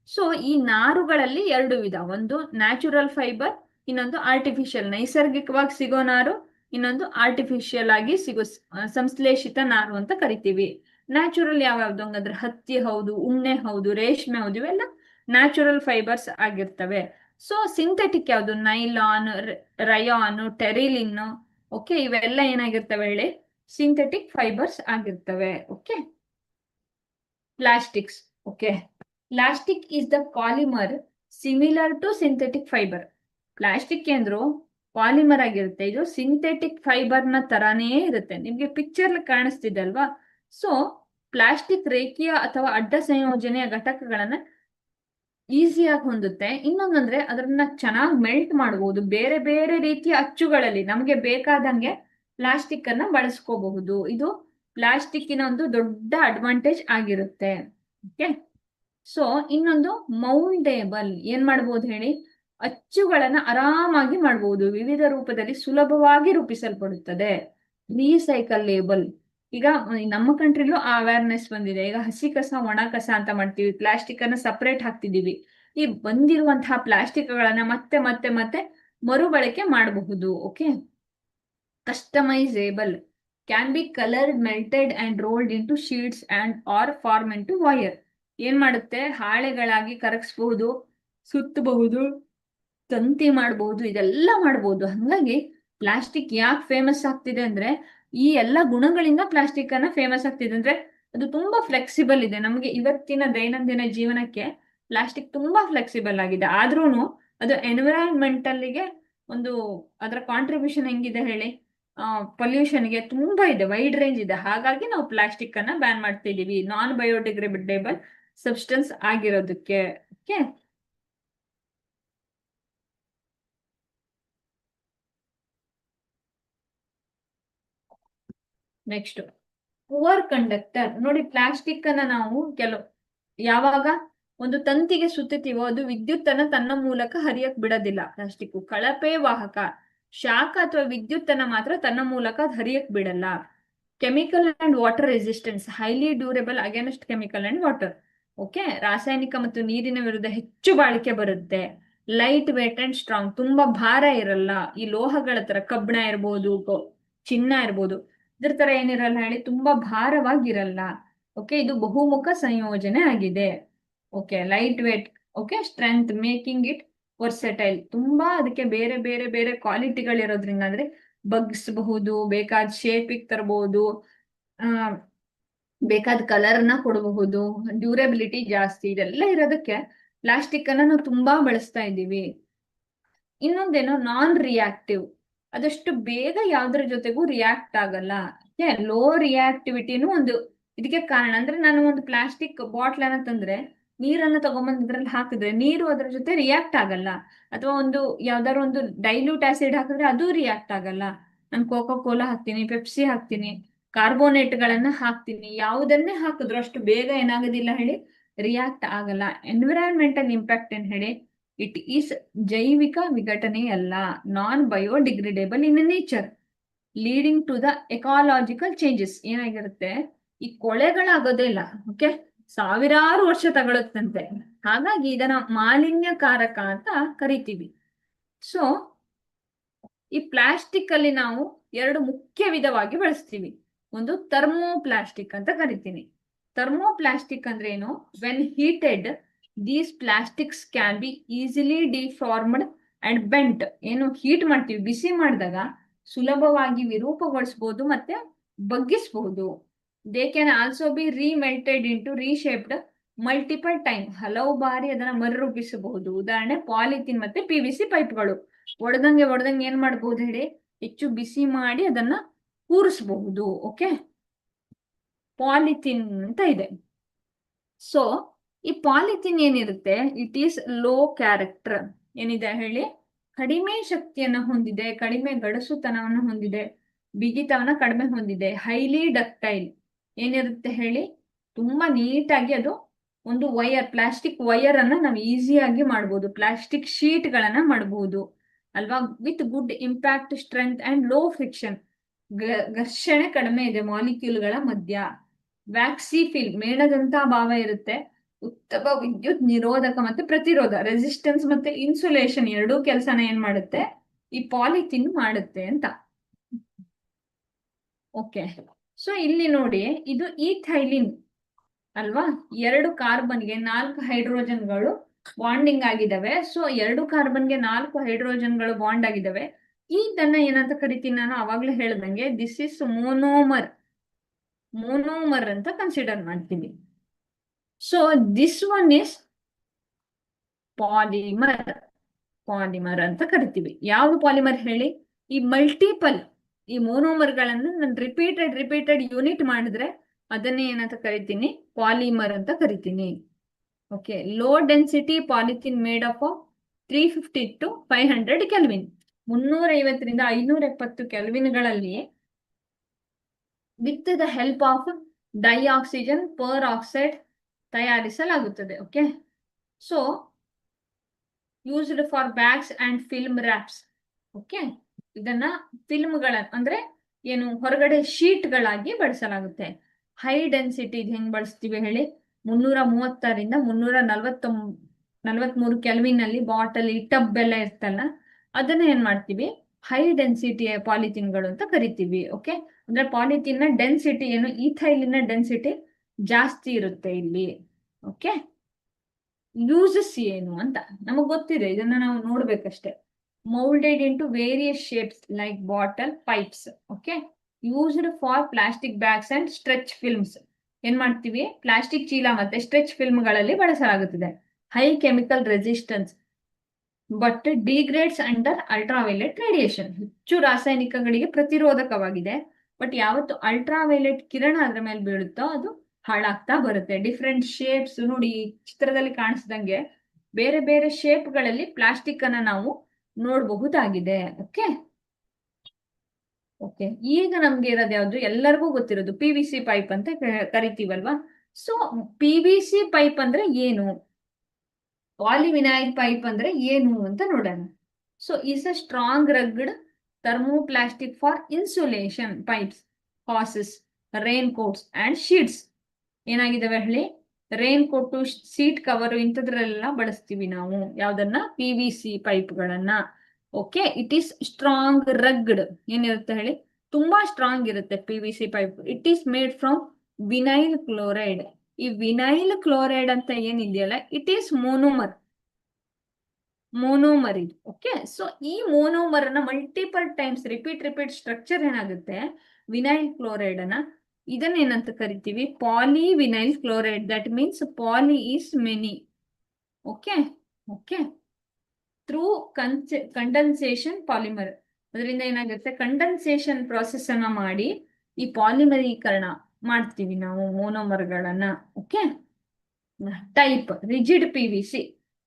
ಸೊ ಈ ನಾರುಗಳಲ್ಲಿ ಎರಡು ವಿಧ, ಒಂದು ನ್ಯಾಚುರಲ್ ಫೈಬರ್, ಇನ್ನೊಂದು ಆರ್ಟಿಫಿಷಿಯಲ್, ನೈಸರ್ಗಿಕವಾಗಿ ಸಿಗೋ ನಾರು, ಇನ್ನೊಂದು ಆರ್ಟಿಫಿಷಿಯಲ್ ಆಗಿ ಸಿಗೋ ಸಂಶ್ಲೇಷಿತ ನಾರು ಅಂತ ಕರಿತೀವಿ. ನ್ಯಾಚುರಲ್ ಯಾವ್ಯಾವ್ದು ಹಂಗಂದ್ರೆ ಹತ್ತಿ ಹೌದು, ಉಣ್ಣೆ ಹೌದು, ರೇಷ್ಮೆ ಹೌದು, ಇವೆಲ್ಲ ನ್ಯಾಚುರಲ್ ಫೈಬರ್ಸ್ ಆಗಿರ್ತವೆ. ಸೊ ಸಿಂಥೆಟಿಕ್ ಯಾವುದು, ನೈಲಾನ್, ರಯಾನ್, ಟೆರಿಲಿನ್, ಓಕೆ, ಇವೆಲ್ಲ ಏನಾಗಿರ್ತವೆ ಹೇಳಿ, ಸಿಂಥೆಟಿಕ್ ಫೈಬರ್ಸ್ ಆಗಿರ್ತವೆ. Okay. Plastics. Okay. Plastic is the polymer similar to synthetic fibre. Plastic ಅಂದ್ರು ಪಾಲಿಮರ್ ಆಗಿರುತ್ತೆ, ಇದು ಸಿಂಥೆಟಿಕ್ ಫೈಬರ್ ನ ತರಾನೇ ಇರುತ್ತೆ. ನಿಮ್ಗೆ ಪಿಕ್ಚರ್ ಕಾಣಿಸ್ತಿದೆ ಅಲ್ವಾ. ಸೊ ಪ್ಲಾಸ್ಟಿಕ್ ರೇಖೀಯ ಅಥವಾ ಅಡ್ಡ ಸಂಯೋಜನೆಯ ಘಟಕಗಳನ್ನ ಈಸಿಯಾಗಿ ಹೊಂದುತ್ತೆ. ಇನ್ನೊಂದಂದ್ರೆ ಅದನ್ನ ಚೆನ್ನಾಗಿ ಮೆಲ್ಟ್ ಮಾಡಬಹುದು. ಬೇರೆ ಬೇರೆ ರೀತಿಯ ಅಚ್ಚುಗಳಲ್ಲಿ ನಮ್ಗೆ ಬೇಕಾದಂಗೆ ಪ್ಲಾಸ್ಟಿಕ್ ಅನ್ನ ಬಳಸ್ಕೋಬಹುದು. ಇದು ಪ್ಲಾಸ್ಟಿಕ್ಕಿನ ಒಂದು ದೊಡ್ಡ ಅಡ್ವಾಂಟೇಜ್ ಆಗಿರುತ್ತೆ. ಓಕೆ. ಸೊ ಇನ್ನೊಂದು ಮೌಲ್ಡೇಬಲ್, ಏನ್ ಮಾಡ್ಬೋದು ಹೇಳಿ, ಅಚ್ಚುಗಳನ್ನ ಆರಾಮಾಗಿ ಮಾಡಬಹುದು, ವಿವಿಧ ರೂಪದಲ್ಲಿ ಸುಲಭವಾಗಿ ರೂಪಿಸಲ್ಪಡುತ್ತದೆ. ರೀಸೈಕಲೇಬಲ್, ಈಗ ನಮ್ಮ ಕಂಟ್ರಿಲೂ ಆ ಅವೇರ್ನೆಸ್ ಬಂದಿದೆ. ಈಗ ಹಸಿ ಕಸ, ಒಣ ಕಸ ಅಂತ ಮಾಡ್ತೀವಿ, ಪ್ಲಾಸ್ಟಿಕ್ ಅನ್ನ ಸಪರೇಟ್ ಹಾಕ್ತಿದೀವಿ. ಈ ಬಂದಿರುವಂತಹ ಪ್ಲಾಸ್ಟಿಕ್ ಗಳನ್ನ ಮತ್ತೆ ಮತ್ತೆ ಮತ್ತೆ ಮರುಬಳಕೆ ಮಾಡಬಹುದು. Okay. Customisable, can be coloured, melted and rolled into sheets and are form into wire. ಏನ್ ಮಾಡುತ್ತೆ, ಹಾಳೆಗಳಾಗಿ ಕರಗಿಸಬಹುದು, ಸುತ್ತಬಹುದು, ತಂತಿ ಮಾಡಬಹುದು, ಇದೆಲ್ಲ ಮಾಡಬಹುದು. ಹಂಗಾಗಿ ಪ್ಲಾಸ್ಟಿಕ್ ಯಾಕೆ ಫೇಮಸ್ ಆಗ್ತಿದೆ ಅಂದ್ರೆ, ಈ ಎಲ್ಲ ಗುಣಗಳಿಂದ ಪ್ಲಾಸ್ಟಿಕ್ ಅನ್ನ ಫೇಮಸ್ ಆಗ್ತಿದೆ. ಅಂದ್ರೆ ಅದು ತುಂಬಾ ಫ್ಲೆಕ್ಸಿಬಲ್ ಇದೆ. ನಮಗೆ ಇವತ್ತಿನ ದೈನಂದಿನ ಜೀವನಕ್ಕೆ ಪ್ಲಾಸ್ಟಿಕ್ ತುಂಬಾ ಫ್ಲೆಕ್ಸಿಬಲ್ ಆಗಿದೆ. ಆದ್ರೂನು ಅದು ಎನ್ವಿರಾನ್ಮೆಂಟಲ್ಗೆ ಒಂದು ಅದರ ಕಾಂಟ್ರಿಬ್ಯೂಷನ್ ಹೆಂಗಿದೆ ಹೇಳಿ, ಪೊಲ್ಯೂಷನ್ಗೆ ತುಂಬಾ ಇದೆ, ವೈಡ್ ರೇಂಜ್ ಇದೆ. ಹಾಗಾಗಿ ನಾವು ಪ್ಲಾಸ್ಟಿಕ್ ಅನ್ನ ಬ್ಯಾನ್ ಮಾಡ್ತಿದೀವಿ, ನಾನ್ ಬಯೋಡಿಗ್ರೇಡೇಬಲ್ ಸಬ್ಸ್ಟೆನ್ಸ್ ಆಗಿರೋದಕ್ಕೆ. Okay, next poor conductor. ನೋಡಿ, ಪ್ಲಾಸ್ಟಿಕ್ ಅನ್ನ ನಾವು ಯಾವಾಗ ಒಂದು ತಂತಿಗೆ ಸುತ್ತೀವೋ ಅದು ವಿದ್ಯುತ್ ಅನ್ನ ತನ್ನ ಮೂಲಕ ಹರಿಯಕ್ ಬಿಡೋದಿಲ್ಲ. ಪ್ಲಾಸ್ಟಿಕ್ ಕಳಪೆ ವಾಹಕ, ಶಾಖ ಅಥವಾ ವಿದ್ಯುತ್ ಅನ್ನ ಮಾತ್ರ ತನ್ನ ಮೂಲಕ ಹರಿಯಕ್ ಬಿಡಲ್ಲ. Chemical and water resistance, highly durable against chemical and water. Okay, ರಾಸಾಯನಿಕ ಮತ್ತು ನೀರಿನ ವಿರುದ್ಧ ಹೆಚ್ಚು ಬಾಳಿಕೆ ಬರುತ್ತೆ. ಲೈಟ್ ವೇಟ್ ಅಂಡ್ ಸ್ಟ್ರಾಂಗ್, ತುಂಬಾ ಭಾರ ಇರಲ್ಲ. ಈ ಲೋಹಗಳ ತರ ಕಬ್ಬಿಣ ಇರ್ಬೋದು, ಚಿನ್ನ ಇರ್ಬೋದು, ಇದ್ರ ತರ ಏನಿರಲ್ಲ ಹೇಳಿ, ತುಂಬಾ ಭಾರವಾಗಿರಲ್ಲ. ಓಕೆ, ಇದು ಬಹುಮುಖ ಸಂಯೋಜನೆ ಆಗಿದೆ. Okay, light weight, okay, strength, making it versatile. ತುಂಬಾ ಅದಕ್ಕೆ ಬೇರೆ ಬೇರೆ ಬೇರೆ ಕ್ವಾಲಿಟಿಗಳಿರೋದ್ರಿಂದ, ಅಂದ್ರೆ ಬಗ್ಸ್ಬಹುದು, ಬೇಕಾದ ಶೇಪಿಗೆ ತರಬಹುದು, ಬೇಕಾದ ಕಲರ್ ನ ಕೊಡಬಹುದು, ಡ್ಯೂರಬಿಲಿಟಿ ಜಾಸ್ತಿ, ಇದೆಲ್ಲ ಇರೋದಕ್ಕೆ ಪ್ಲಾಸ್ಟಿಕ್ ಅನ್ನ ನಾವು ತುಂಬಾ ಬಳಸ್ತಾ ಇದ್ದೀವಿ. ಇನ್ನೊಂದೇನು, ನಾನ್ ರಿಯಾಕ್ಟಿವ್, ಅದಷ್ಟು ಬೇಗ ಯಾವ್ದ್ರ ಜೊತೆಗೂ ರಿಯಾಕ್ಟ್ ಆಗಲ್ಲ. ಲೋ ರಿಯಾಕ್ಟಿವಿಟಿನೂ ಒಂದು ಇದಕ್ಕೆ ಕಾರಣ. ಅಂದ್ರೆ ನಾನು ಒಂದು ಪ್ಲಾಸ್ಟಿಕ್ ಬಾಟ್ಲ್ ಅನ್ನ ತಂದ್ರೆ, ನೀರನ್ನ ತಗೊಂಬಂದ್ ಇದ್ರಲ್ಲಿ ಹಾಕಿದ್ರೆ ನೀರು ಅದರ ಜೊತೆ ರಿಯಾಕ್ಟ್ ಆಗಲ್ಲ. ಅಥವಾ ಒಂದು ಯಾವ್ದಾದ್ರು ಒಂದು ಡೈಲ್ಯೂಟ್ ಆಸಿಡ್ ಹಾಕಿದ್ರೆ ಅದು ರಿಯಾಕ್ಟ್ ಆಗಲ್ಲ. ನಾನು ಕೋಕೋ ಕೋಲಾ ಹಾಕ್ತೀನಿ, ಪೆಪ್ಸಿ ಹಾಕ್ತೀನಿ, ಕಾರ್ಬೋನೇಟ್ ಗಳನ್ನ ಹಾಕ್ತೀನಿ, ಯಾವುದನ್ನೇ ಹಾಕಿದ್ರು ಅಷ್ಟು ಬೇಗ ಏನಾಗೋದಿಲ್ಲ ಹೇಳಿ, ರಿಯಾಕ್ಟ್ ಆಗಲ್ಲ. ಎನ್ವಿರಾನ್ಮೆಂಟಲ್ ಇಂಪ್ಯಾಕ್ಟ್ ಏನ್ ಹೇಳಿ, ಇಟ್ ಈಸ್ ಜೈವಿಕ ವಿಘಟನೆ ಅಲ್ಲ, non biodegradable in nature, leading to the ecological changes. ಏನಾಗಿರುತ್ತೆ, ಈ ಕೊಳೆಗಳಾಗೋದೇ ಇಲ್ಲ. ಓಕೆ, ಸಾವಿರಾರು ವರ್ಷ ತಗೊಳುತ್ತಂತೆ. ಹಾಗಾಗಿ ಇದನ್ನ ಮಾಲಿನ್ಯಕಾರಕ ಅಂತ ಕರಿತೀವಿ. ಸೊ ಈ ಪ್ಲಾಸ್ಟಿಕ್ ಅಲ್ಲಿ ನಾವು ಎರಡು ಮುಖ್ಯ ವಿಧವಾಗಿ ಬಳಸ್ತೀವಿ. ಒಂದು ಥರ್ಮೋ ಪ್ಲಾಸ್ಟಿಕ್ ಅಂತ ಕರಿತೀನಿ. ಥರ್ಮೋ ಪ್ಲಾಸ್ಟಿಕ್ ಅಂದ್ರೆ ಏನು, when heated these plastics can be easily deformed and bent. ಏನು ಹೀಟ್ ಮಾಡ್ತೀವಿ, ಬಿಸಿ ಮಾಡಿದಾಗ ಸುಲಭವಾಗಿ ವಿರೂಪಗೊಳಿಸಬಹುದು ಮತ್ತೆ ಬಗ್ಗಿಸಬಹುದು. They can also be remelted into reshaped multiple time. ಹಲವು ಬಾರಿ ಅದನ್ನ ಮರುರೂಪಿಸಬಹುದು. ಉದಾಹರಣೆ ಪಾಲಿಥಿನ್ ಮತ್ತೆ PVC ಪೈಪ್ಗಳು. ಒಡೆದಂಗೆ ಏನ್ ಮಾಡಬಹುದು ಹೇಳಿ, ಹೆಚ್ಚು ಬಿಸಿ ಮಾಡಿ ಅದನ್ನ ಕೂರಿಸಬಹುದು. ಓಕೆ, ಪಾಲಿಥಿನ್ ಅಂತ ಇದೆ. ಸೊ ಈ ಪಾಲಿಥಿನ್ ಏನಿರುತ್ತೆ, ಇಟ್ ಈಸ್ ಲೋ ಕ್ಯಾರೆಕ್ಟರ್. ಏನಿದೆ ಹೇಳಿ, ಕಡಿಮೆ ಶಕ್ತಿಯನ್ನ ಹೊಂದಿದೆ, ಕಡಿಮೆ ಗಡಸುತನವನ್ನು ಹೊಂದಿದೆ, ಬಿಗಿತವನ್ನ ಕಡಿಮೆ ಹೊಂದಿದೆ. ಹೈಲಿ ಡಕ್ಟೈಲ್, ಏನಿರುತ್ತೆ ಹೇಳಿ, ತುಂಬಾ ನೀಟಾಗಿ ಅದು ಒಂದು ವೈರ್, ಪ್ಲಾಸ್ಟಿಕ್ ವೈರ್ ಅನ್ನ ನಾವು ಈಸಿಯಾಗಿ ಮಾಡಬಹುದು, ಪ್ಲಾಸ್ಟಿಕ್ ಶೀಟ್ ಗಳನ್ನ ಮಾಡಬಹುದು ಅಲ್ವಾ. With good impact, strength and low friction, ಘರ್ಷಣೆ ಕಡಿಮೆ ಇದೆ ಮಾಲಿಕ್ಯೂಲ್ಗಳ ಮಧ್ಯ. ವ್ಯಾಕ್ಸಿ ಫಿಲ್, ಮೇಣದಂತ ಭಾವ ಇರುತ್ತೆ. ಉತ್ತಮ ವಿದ್ಯುತ್ ನಿರೋಧಕ ಮತ್ತೆ ಪ್ರತಿರೋಧ, ರೆಸಿಸ್ಟೆನ್ಸ್ ಮತ್ತೆ ಇನ್ಸುಲೇಷನ್, ಎರಡೂ ಕೆಲಸನ ಏನ್ ಮಾಡುತ್ತೆ, ಈ ಪಾಲಿಥಿನ್ ಮಾಡುತ್ತೆ ಅಂತ. ಓಕೆ, ಸೊ ಇಲ್ಲಿ ನೋಡಿ, ಇದು ಈಥೈಲಿನ್ ಅಲ್ವಾ. 2 ಕಾರ್ಬನ್ಗೆ 4 ಹೈಡ್ರೋಜನ್ಗಳು ಬಾಂಡಿಂಗ್ ಆಗಿದ್ದಾವೆ. ಸೊ 2 ಕಾರ್ಬನ್ಗೆ 4 ಹೈಡ್ರೋಜನ್ಗಳು ಬಾಂಡ್ ಆಗಿದ್ದಾವೆ. ಇದನ್ನ ಏನಂತ ಕರಿತೀನಿ ನಾನು, ಅವಾಗ್ಲೇ ಹೇಳ್ದಂಗೆ, ದಿಸ್ ಇಸ್ ಮೋನೋಮರ್ ಅಂತ ಕನ್ಸಿಡರ್ ಮಾಡ್ತೀನಿ. So this one is polymer ಅಂತ ಕರಿತೀವಿ. ಯಾವ್ದು ಪಾಲಿಮರ್ ಹೇಳಿ, ಈ ಮಲ್ಟಿಪಲ್ ಈ ಮೋನೋಮರ್ಗಳನ್ನು ನಾನು ರಿಪೀಟೆಡ್ ಯೂನಿಟ್ ಮಾಡಿದ್ರೆ ಅದನ್ನೇ ಏನಂತ ಕರಿತೀನಿ, ಪಾಲಿಮರ್ ಅಂತ ಕರಿತೀನಿ. Okay, low density polythene made of 350 to 500 kelvin, 350 ರಿಂದ 570 ಕೆಲ್ವಿನ್ಗಳಲ್ಲಿ with the help of dioxygen peroxide ತಯಾರಿಸಲಾಗುತ್ತದೆ. Okay, so used for bags and film wraps. Okay, ಇದನ್ನ ಫಿಲ್ಮ್ಗಳ ಅಂದ್ರೆ ಏನು, ಹೊರಗಡೆ ಶೀಟ್ ಗಳಾಗಿ ಬಳಸಲಾಗುತ್ತೆ. ಹೈ ಡೆನ್ಸಿಟಿ ಹೆಂಗ್ ಬಳಸ್ತೀವಿ ಹೇಳಿ, 330 ರಿಂದ 343 ಕೆಲ್ವಿನ್ ಅಲ್ಲಿ ಬಾಟಲ್ ಟಬ್ ಎಲ್ಲ ಇರ್ತಲ್ಲ, ಅದನ್ನ ಏನ್ ಮಾಡ್ತೀವಿ, ಹೈ ಡೆನ್ಸಿಟಿಯ ಪಾಲಿಥಿನ್ಗಳು ಅಂತ ಕರಿತೀವಿ. ಓಕೆ, ಅಂದ್ರೆ ಪಾಲಿಥಿನ್ ನ ಡೆನ್ಸಿಟಿ ಏನು, ಈಥೈಲಿನ ಡೆನ್ಸಿಟಿ ಜಾಸ್ತಿ ಇರುತ್ತೆ ಇಲ್ಲಿ. ಓಕೆ, ಯೂಸಸ್ ಏನು ಅಂತ ನಮಗ್ ಗೊತ್ತಿದೆ, ಇದನ್ನ ನಾವು ನೋಡ್ಬೇಕಷ್ಟೇ. Moulded into various shapes like bottle, pipes. Okay, used for plastic bags and stretch films. ಏನ್ ಮಾಡ್ತೀವಿ, ಪ್ಲಾಸ್ಟಿಕ್ ಚೀಲ ಮತ್ತೆ ಸ್ಟ್ರೆಚ್ ಫಿಲ್ಮ್ಗಳಲ್ಲಿ ಬಳಸಲಾಗುತ್ತದೆ. High chemical resistance but degrades under ultraviolet radiation. ಹೆಚ್ಚು ರಾಸಾಯನಿಕಗಳಿಗೆ ಪ್ರತಿರೋಧಕವಾಗಿದೆ, ಬಟ್ ಯಾವತ್ತು ಅಲ್ಟ್ರಾವೈಲೆಟ್ ಕಿರಣ ಅದ್ರ ಮೇಲೆ ಬೀಳುತ್ತೋ ಅದು ಹಾಳಾಗ್ತಾ ಬರುತ್ತೆ. ಡಿಫ್ರೆಂಟ್ ಶೇಪ್ಸ್ ನೋಡಿ, ಚಿತ್ರದಲ್ಲಿ ಕಾಣಿಸಿದಂಗೆ ಬೇರೆ ಬೇರೆ ಶೇಪ್ಗಳಲ್ಲಿ ಪ್ಲಾಸ್ಟಿಕ್ ಅನ್ನ ನಾವು ನೋಡಬಹುದಾಗಿದೆ. ಓಕೆ ಓಕೆ, ಈಗ ನಮ್ಗೆ ಇರೋದು ಯಾವ್ದು, ಎಲ್ಲರಿಗೂ ಗೊತ್ತಿರೋದು ಪಿ ವಿ ಸಿ ಪೈಪ್ ಅಂತ ಕರಿತೀವಲ್ವಾ. So P V C pipe ಅಂದ್ರೆ ಏನು, ಪಾಲಿವಿನೈಲ್ ಪೈಪ್ ಅಂದ್ರೆ ಏನು ಅಂತ ನೋಡೋಣ. So is a strong rugged thermoplastic for insulation pipes, hoses, rain coats and sheets. ಏನಾಗಿದಾವೆ ಹೇಳಿ, ರೈನ್ ಕೋಟು, ಸೀಟ್ ಕವರ್, ಇಂಥದ್ರೆಲ್ಲ ಬಳಸ್ತೀವಿ ನಾವು ಯಾವ್ದನ್ನ, ಪಿ ವಿ ಸಿ ಪೈಪ್ಗಳನ್ನ. Okay, it is strong rugged, ಏನಿರುತ್ತೆ ಹೇಳಿ, ತುಂಬಾ ಸ್ಟ್ರಾಂಗ್ ಇರುತ್ತೆ P V C pipe. It is made from vinyl chloride. ಈ ವಿನೈಲ್ ಕ್ಲೋರೈಡ್ ಅಂತ ಏನಿದೆಯಲ್ಲ, ಇಟ್ ಈಸ್ ಮೋನೋಮರ್, ಮೋನೋಮರ್ ಇದು. ಓಕೆ, ಸೊ ಈ ಮೋನೋಮರ್ ಅನ್ನ ಮಲ್ಟಿಪಲ್ ಟೈಮ್ಸ್ ರಿಪೀಟ್ ಸ್ಟ್ರಕ್ಚರ್ ಏನಾಗುತ್ತೆ, ವಿನೈಲ್ ಕ್ಲೋರೈಡ್ ಅನ್ನ, ಇದನ್ನೇನಂತ ಕರಿತೀವಿ, polyvinyl chloride. That means poly is many. Okay okay, through condensation polymer, ಅದರಿಂದ ಏನಾಗುತ್ತೆ, ಕಂಡೆನ್ಸೇಷನ್ ಪ್ರಾಸೆಸ್ ಅನ್ನ ಮಾಡಿ ಈ ಪಾಲಿಮರೀಕರಣ ಮಾಡ್ತೀವಿ ನಾವು ಮೋನೋಮರ್ಗಳನ್ನ. Okay, type rigid P V C.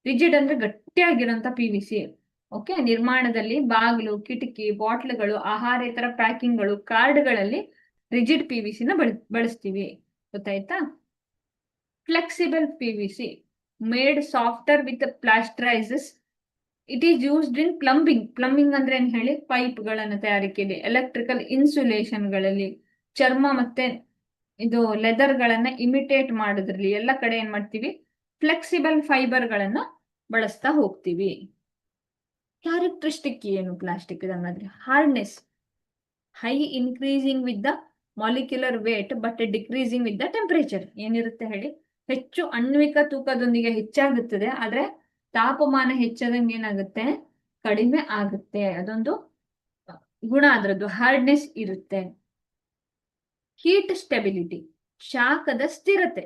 Rigid ಅಂದ್ರೆ ಗಟ್ಟಿಯಾಗಿರೋಂಥ ಪಿ ವಿ ಸಿ. ಓಕೆ, ನಿರ್ಮಾಣದಲ್ಲಿ ಬಾಗಿಲು, ಕಿಟಕಿ, ಬಾಟ್ಲುಗಳು, ಆಹಾರೇತರ ಪ್ಯಾಕಿಂಗ್ಗಳು, ಕಾರ್ಡ್ಗಳಲ್ಲಿ ರಿಜಿಡ್ ಪಿ ವಿ ಸಿನ ಬಳಸ್ತೀವಿ. ಗೊತ್ತಾಯ್ತಾ. Flexible P V C made softer with plasticizers. It is used in plumbing. Plumbing ಅಂದ್ರೆ ಏನ್ ಹೇಳಿ, ಪೈಪ್ಗಳನ್ನು ತಯಾರಿಕೆಯಲ್ಲಿ, ಎಲೆಕ್ಟ್ರಿಕಲ್ ಇನ್ಸುಲೇಷನ್ಗಳಲ್ಲಿ, ಚರ್ಮ ಮತ್ತೆ ಇದು ಲೆದರ್ ಗಳನ್ನ ಇಮಿಟೇಟ್ ಮಾಡೋದ್ರಲ್ಲಿ ಎಲ್ಲ ಕಡೆ ಏನ್ ಮಾಡ್ತೀವಿ, ಫ್ಲೆಕ್ಸಿಬಲ್ ಫೈಬರ್ ಗಳನ್ನ ಬಳಸ್ತಾ ಹೋಗ್ತೀವಿ. ಕ್ಯಾರೆಕ್ಟರಿಸ್ಟಿಕ್ ಏನು ಪ್ಲಾಸ್ಟಿಕ್ ಅನ್ನೋದ್ರೆ, hardness, high increasing with the molecular weight but decreasing with the temperature. ಏನಿರುತ್ತೆ ಹೇಳಿ, ಹೆಚ್ಚು ಆಣ್ವಿಕ ತೂಕದೊಂದಿಗೆ ಹೆಚ್ಚಾಗುತ್ತದೆ, ಆದ್ರೆ ತಾಪಮಾನ ಹೆಚ್ಚಾದಂಗೆ ಏನಾಗುತ್ತೆ, ಕಡಿಮೆ ಆಗುತ್ತೆ. ಅದೊಂದು ಗುಣ ಅದರದ್ದು, ಹಾರ್ಡ್ನೆಸ್ ಇರುತ್ತೆ. ಹೀಟ್ ಸ್ಟೆಬಿಲಿಟಿ, ಶಾಖದ ಸ್ಥಿರತೆ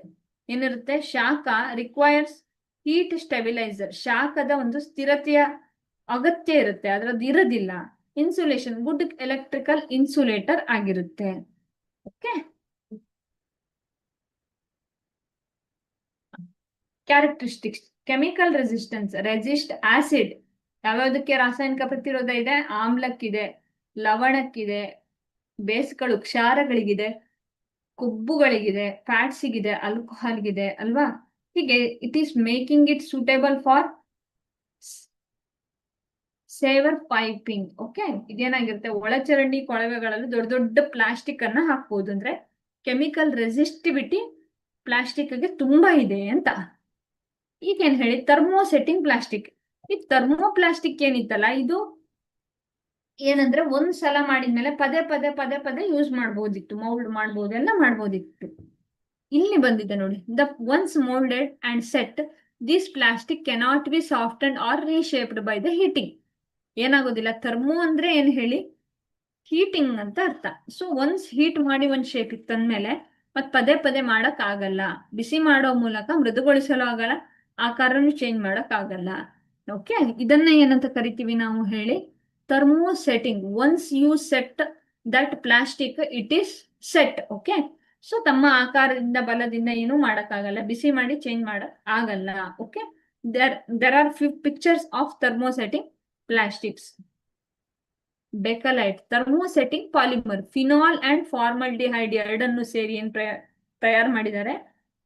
ಏನಿರುತ್ತೆ, ಶಾಖ ರಿಕ್ವೈರ್ಸ್ ಹೀಟ್ ಸ್ಟೆಬಿಲೈಸರ್. ಶಾಖದ ಒಂದು ಸ್ಥಿರತೆಯ ಅಗತ್ಯ ಇರುತ್ತೆ, ಅದರದ್ದು ಇರೋದಿಲ್ಲ. ಇನ್ಸುಲೇಷನ್, ಗುಡ್ ಎಲೆಕ್ಟ್ರಿಕಲ್ ಇನ್ಸುಲೇಟರ್ ಆಗಿರುತ್ತೆ. Okay, characteristics, chemical resistance, resist acid. ಯಾವ್ಯಾವುದಕ್ಕೆ ರಾಸಾಯನಿಕ ಪ್ರತಿರೋಧ ಇದೆ, ಆಮ್ಲಕ್ಕಿದೆ, ಲವಣಕ್ಕಿದೆ, ಬೇಸ್ಗಳು ಕ್ಷಾರಗಳಿಗಿದೆ, ಕೊಬ್ಬುಗಳಿಗಿದೆ, ಫ್ಯಾಟ್ಸಿಗಿದೆ, ಆಲ್ಕೋಹಾಲ್ಗಿದೆ ಅಲ್ವಾ. ಹೀಗೆ it is making it suitable for sewer piping. Okay, ಇದೇನಾಗಿರುತ್ತೆ, ಒಳಚರಂಡಿ ಕೊಳವೆಗಳಲ್ಲಿ ದೊಡ್ಡ ದೊಡ್ಡ ಪ್ಲಾಸ್ಟಿಕ್ ಅನ್ನ ಹಾಕ್ಬೋದು. ಅಂದ್ರೆ ಕೆಮಿಕಲ್ ರೆಸಿಸ್ಟಿವಿಟಿ ಪ್ಲಾಸ್ಟಿಕ್ ಗೆ ತುಂಬಾ ಇದೆ ಅಂತ. ಈಗ ಏನ್ ಹೇಳಿ, ಥರ್ಮೋಸೆಟ್ಟಿಂಗ್ ಪ್ಲಾಸ್ಟಿಕ್. ಈ ಥರ್ಮೋ ಪ್ಲಾಸ್ಟಿಕ್ ಏನಿತ್ತಲ್ಲ, ಇದು ಏನಂದ್ರೆ ಒಂದ್ ಸಲ ಮಾಡಿದ್ಮೇಲೆ ಪದೇ ಪದೇ ಪದೇ ಪದೇ ಯೂಸ್ ಮಾಡ್ಬೋದಿತ್ತು, ಮೌಲ್ಡ್ ಮಾಡ್ಬೋದು, ಎಲ್ಲ ಮಾಡ್ಬೋದಿತ್ತು. ಇಲ್ಲಿ ಬಂದಿದೆ ನೋಡಿ, the ones moulded and set this plastic cannot be softened or reshaped by the heating. ಏನಾಗೋದಿಲ್ಲ, ಥರ್ಮೋ ಅಂದ್ರೆ ಏನ್ ಹೇಳಿ, ಹೀಟಿಂಗ್ ಅಂತ ಅರ್ಥ. ಸೊ ಒನ್ಸ್ ಹೀಟ್ ಮಾಡಿ ಒಂದ್ ಶೇಪ್ ತಂದ್ಮೇಲೆ ಮತ್ ಪದೇ ಪದೇ ಮಾಡಕ್ ಆಗಲ್ಲ. ಬಿಸಿ ಮಾಡೋ ಮೂಲಕ ಮೃದುಗೊಳಿಸಲು ಆಗಲ್ಲ, ಆಕಾರನು ಚೇಂಜ್ ಮಾಡಕ್ ಆಗಲ್ಲ. ಓಕೆ, ಇದನ್ನ ಏನಂತ ಕರಿತೀವಿ ನಾವು ಹೇಳಿ, thermosetting. Once you set that plastic it is set. Okay, so ತಮ್ಮ ಆಕಾರದಿಂದ ಬಲದಿಂದ ಏನು ಮಾಡಕ್ಕಾಗಲ್ಲ, ಬಿಸಿ ಮಾಡಿ ಚೇಂಜ್ ಮಾಡಕ್ ಆಗಲ್ಲ. Okay, there are few pictures of thermosetting plastics. Bakelite, thermosetting polymer. Phenol and formaldehyde ಎರಡನ್ನು ಸೇರಿ ಏನ್ ತಯಾರು ಮಾಡಿದ್ದಾರೆ,